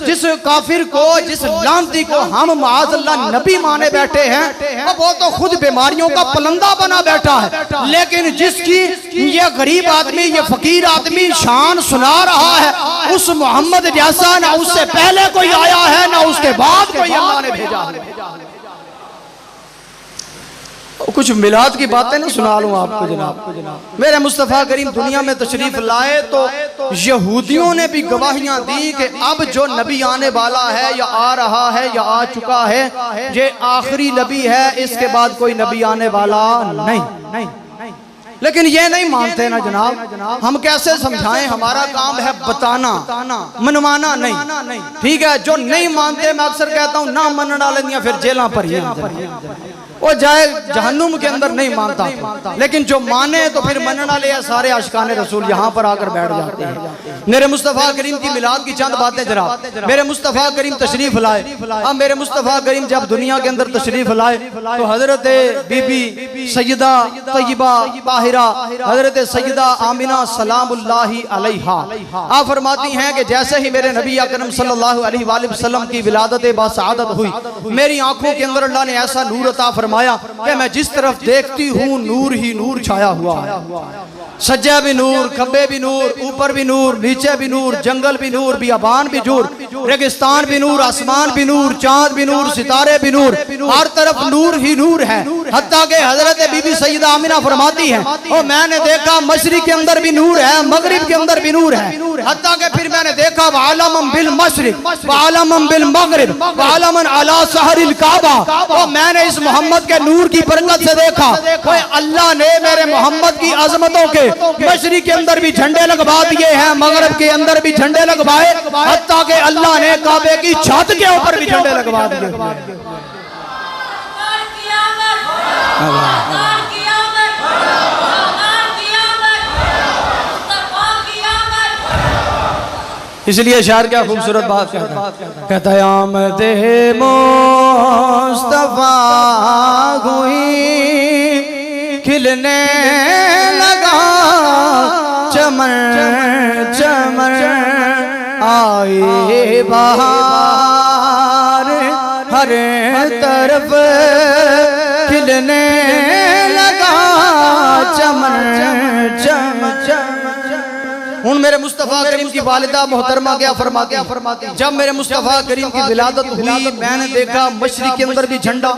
जिस काफिर को, जिस लानती को हम माअज़ल्लाह नबी माने बैठे हैं, अब वो तो खुद बीमारियों का पलंदा बना बैठा है, लेकिन जिसकी ये गरीब आदमी, ये फकीर आदमी शान सुना रहा है, उस मोहम्मद जैसा ना उससे पहले कोई आया है ना उसके बाद कोई अल्लाह ने भेजा है। कुछ मिलाद की बातें ना सुना लूं आपको जनाब। मेरे मुस्तफ़ा करीम दुनिया में तशरीफ लाए तो यहूदियों ने भी गवाहियां दी कि अब जो नबी आने वाला है या आ रहा है या आ चुका है, ये आखिरी नबी है, इसके बाद कोई नबी आने वाला नहीं। लेकिन ये नहीं मानते ना जनाब, हम कैसे समझाएं? हमारा काम है बताना, मनवाना नहीं। ठीक है, जो नहीं मानते मैं अक्सर कहता हूँ ना मनने वाले फिर जेलों पर ही वो जाए जहन्नुम के अंदर, नहीं मानता। लेकिन जो माने तो फिर मनने वाले सारे आशिकाने रसूल यहाँ पर आकर बैठ जाते हैं। मेरे मुस्तफ़ा करीम की मिलाद की चंद बातें जनाब। मेरे मुस्तफ़ा करीम तशरीफ लाए, अब मेरे मुस्तफ़ा करीम जब दुनिया के अंदर तशरीफ लाए तो हजरत बीबी सैयदा तय्यबा ताहिरा, हजरत सैयदा आमिना सलामुल्लाहि अलैहा आप फरमाती हैं कि जैसे ही मेरे नबी अकरम सल्लल्लाहु अलैहि वसल्लम की विलादत बासआदत हुई, मेरी आंखों के अंदर अल्लाह ने ऐसा नूर अता फरमाया कि मैं जिस तरफ देखती हूँ नूर ही नूर छाया हुआ है। सज्जा भी नूर, खब्बे भी नूर, ऊपर भी नूर, नीचे भी नूर, जंगल भी नूर, बियाबान भी नूर, रेगिस्तान भी नूर, आसमान भी नूर, चांद भी नूर, सितारे भी नूर, हर तरफ नूर ही नूर है। हत्ता के हजरत बीबी सैयदा आमिना फरमाती हैं और मैंने देखा मशरिक के अंदर भी नूर है, मगरिब के अंदर भी नूर है। हत्ता के फिर मैंने देखा वालमन बिल मशरिक वालमन बिल मगरिब वालमन अला सहरिल काबा, और मैंने इस मोहम्मद के नूर की बरकत से देखा अल्लाह ने मेरे मोहम्मद की अजमतों के मशरिक के अंदर भी झंडे लगवा दिए हैं, मगरिब के अंदर भी झंडे लगवाए, हत्ता के अल्लाह ने काबे की छत के ऊपर भी झंडे लगवा दिए। इसलिए शायर क्या खूबसूरत बात कहता है, आमदे मुस्तफा हुई खिलने लगा चमन चमन, आए बहार हर तरफ खिलने लगा चमन चमन। हूँ मेरे मुस्तफ़ा करीम की वालिदा मोहतरमा क्या फरमाती, जब मेरे मुस्तफ़ा करीम की विलादत हुई मैंने देखा मशरिक के अंदर भी झंडा,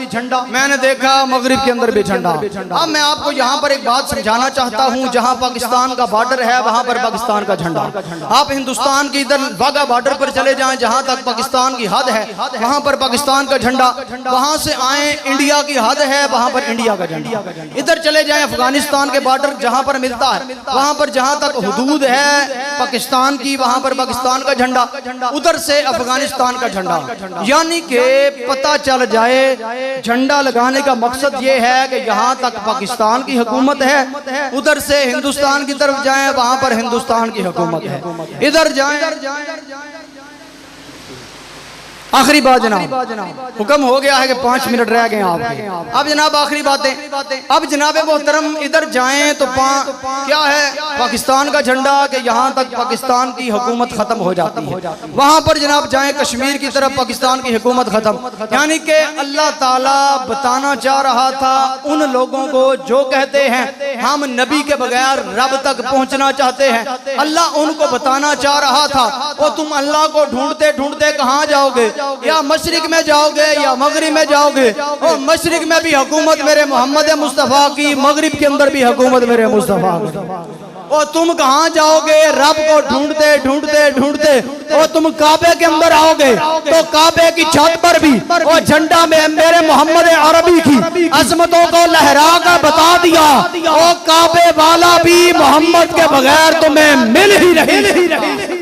मैंने देखा मगरिब के अंदर भी झंडा। अब मैं आपको यहाँ पर एक बात समझाना चाहता हूँ, जहाँ पाकिस्तान का बॉर्डर है वहाँ पर पाकिस्तान का झंडा। आप हिंदुस्तान की इधर वाघा बॉर्डर पर चले जाएं, जहाँ तक पाकिस्तान की हद है वहाँ पर पाकिस्तान का झंडा, वहाँ से आए इंडिया की हद है वहाँ पर इंडिया का झंडा। इधर चले जाए अफगानिस्तान के बॉर्डर जहाँ पर मिलता है, वहाँ पर जहाँ तक हुदूद है पाकिस्तान की वहां पर पाकिस्तान का झंडा, उधर से अफगानिस्तान का झंडा। यानी कि पता चल जाए झंडा लगाने का मकसद ये है कि यहाँ तक पाकिस्तान की हुकूमत है, उधर से हिंदुस्तान की तरफ जाएं वहां पर हिंदुस्तान की हुकूमत है, इधर जाएं। आखिरी बात जनाब, हुक्म हो गया है कि 5 मिनट रह गए आपके। अब जनाब आखिरी बातें, अब जनाब मोहतरम इधर जाएं तो क्या है पाकिस्तान का झंडा कि यहाँ तक पाकिस्तान की हुकूमत खत्म हो जाती है, वहाँ पर जनाब जाएं कश्मीर की तरफ पाकिस्तान की हुकूमत खत्म। यानी कि अल्लाह ताला बताना चाह रहा था उन लोगों को जो कहते हैं हम नबी के बगैर रब तक पहुँचना चाहते हैं, अल्लाह उनको बताना चाह रहा था वो तुम अल्लाह को ढूंढते ढूंढते कहाँ जाओगे, या मशरिक में जाओगे या मगरिब में जाओगे। और मशरिक में भी हुकूमत मेरे मोहम्मद मुस्तफ़ा की, मगरिब के अंदर भी हुकूमत मेरे मुस्तफ़ा की। और तुम कहाँ जाओगे? रब को ढूंढते ढूंढते ढूंढते और तुम काबे के अंदर आओगे तो काबे की छत पर भी और झंडा में मेरे मोहम्मद अरबी की अजमतों को लहरा कर बता दिया, और काबे वाला भी मोहम्मद के बगैर तुम्हें मिल ही नहीं।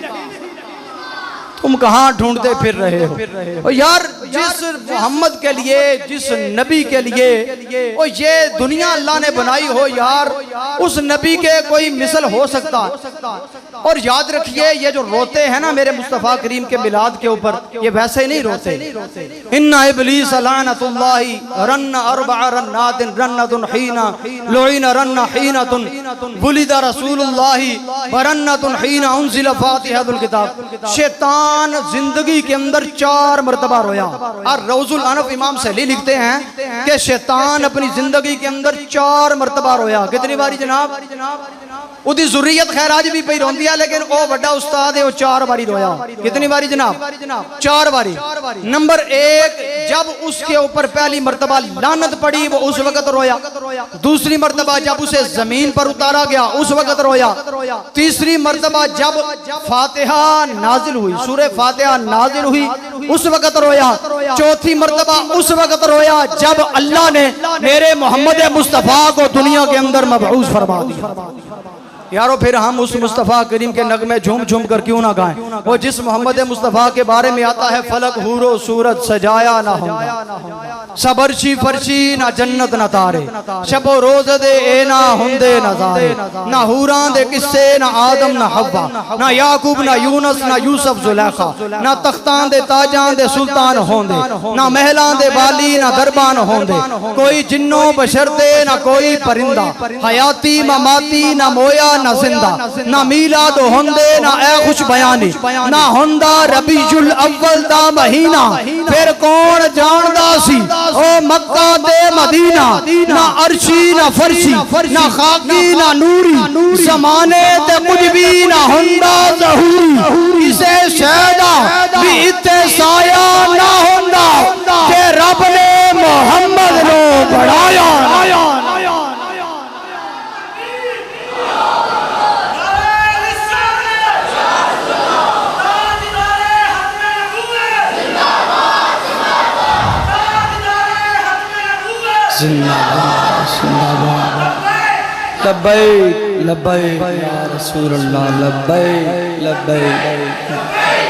तुम कहाँ ढूंढते फिर रहे हो? और यार जिस मोहम्मद के लिए, जिस नबी के लिए और ये दुनिया अल्लाह ने बनाई हो यार, उस नबी के कोई मिसल हो सकता? और याद रखिए ये जो रोते हैं ना मेरे मुस्तफ़ा करीम के मिलाद के ऊपर, ये वैसे ही नहीं रोते। इन्ना इब्लीस लानतुल्लाहि रन्न अरबअ रन्नातिन रन्नतुन हीना लुइना रन्ना हीनतुन वुलिदा रसूलुल्लाहि व रन्नतुन हीना उनज़िला फातिहतुल किताब। शैतान जिंदगी के अंदर 4 मरतबा रोया। और रौजुल अनफ इमाम सली लिखते हैं कि शैतान अपनी जिंदगी के अंदर 4 मरतबा रोया। कितनी बारी जनाब? उदी जुर्रियत खैर आज भी पई रोंदी है, लेकिन वो बड़ा उस्ताद है, वो 4 बारी रोया। कितनी बारी जनाब? 4 बारी। नंबर 1, जब उसके ऊपर पहली मरतबा लानत पड़ी वो उस वक्त रोया। दूसरी मरतबा जब उसे जमीन पर उतारा गया उस वक्त रोया। तीसरी मरतबा जब फातिहा नाजिल हुई, सूरह फातिहा नाजिल हुई, उस वक्त रोया। चौथी मरतबा उस वक्त रोया जब अल्लाह ने मेरे मोहम्मद मुस्तफ़ा को दुनिया के अंदर मबऊस फरमा दिया। यारो फिर हम उस मुस्तफ़ा करीम के नगमे झूम झूम कर क्यों ना गाएं? वो जिस मोहम्मद मुस्तफ़ा के बारे में आता है, फलक हूरो सूरत सजाया ना होंदा, सबरशी फरशी ना जन्नत ना तारे, शबो रोज दे ए ना हुंदे नजारे, ना हूरां दे किस्से ना आदम ना हव्वा, ना याकूब ना यूनस ना यूसुफ जुलेखा, ना तख्तां दे ताजां दे सुल्तान होंदे, ना महलां दे बाली ना दरबान होंदे, कोई जिन्नो बशर दे ना कोई परिंदा, हयाती ममाती ना मोया ना जिंदा, ना मीलाद होंदे ना ए खुश बयानी, ना होंदा रबीउल अव्वल दा महीना, फिर कौन जानदा सी ओ मक्का दे मदीना, ना अर्शी ना फरशी ना खाकी ना नूरी, जमाने ते कुछ भी ना होंदा ज़हूरी, इसे शहदा भी इत्ते साया ना होंदा के रब ने मोहम्मद नो बढ़ाया। लब्बैक लब्बैक या रसूल अल्लाह, लब्बैक लब्बैक।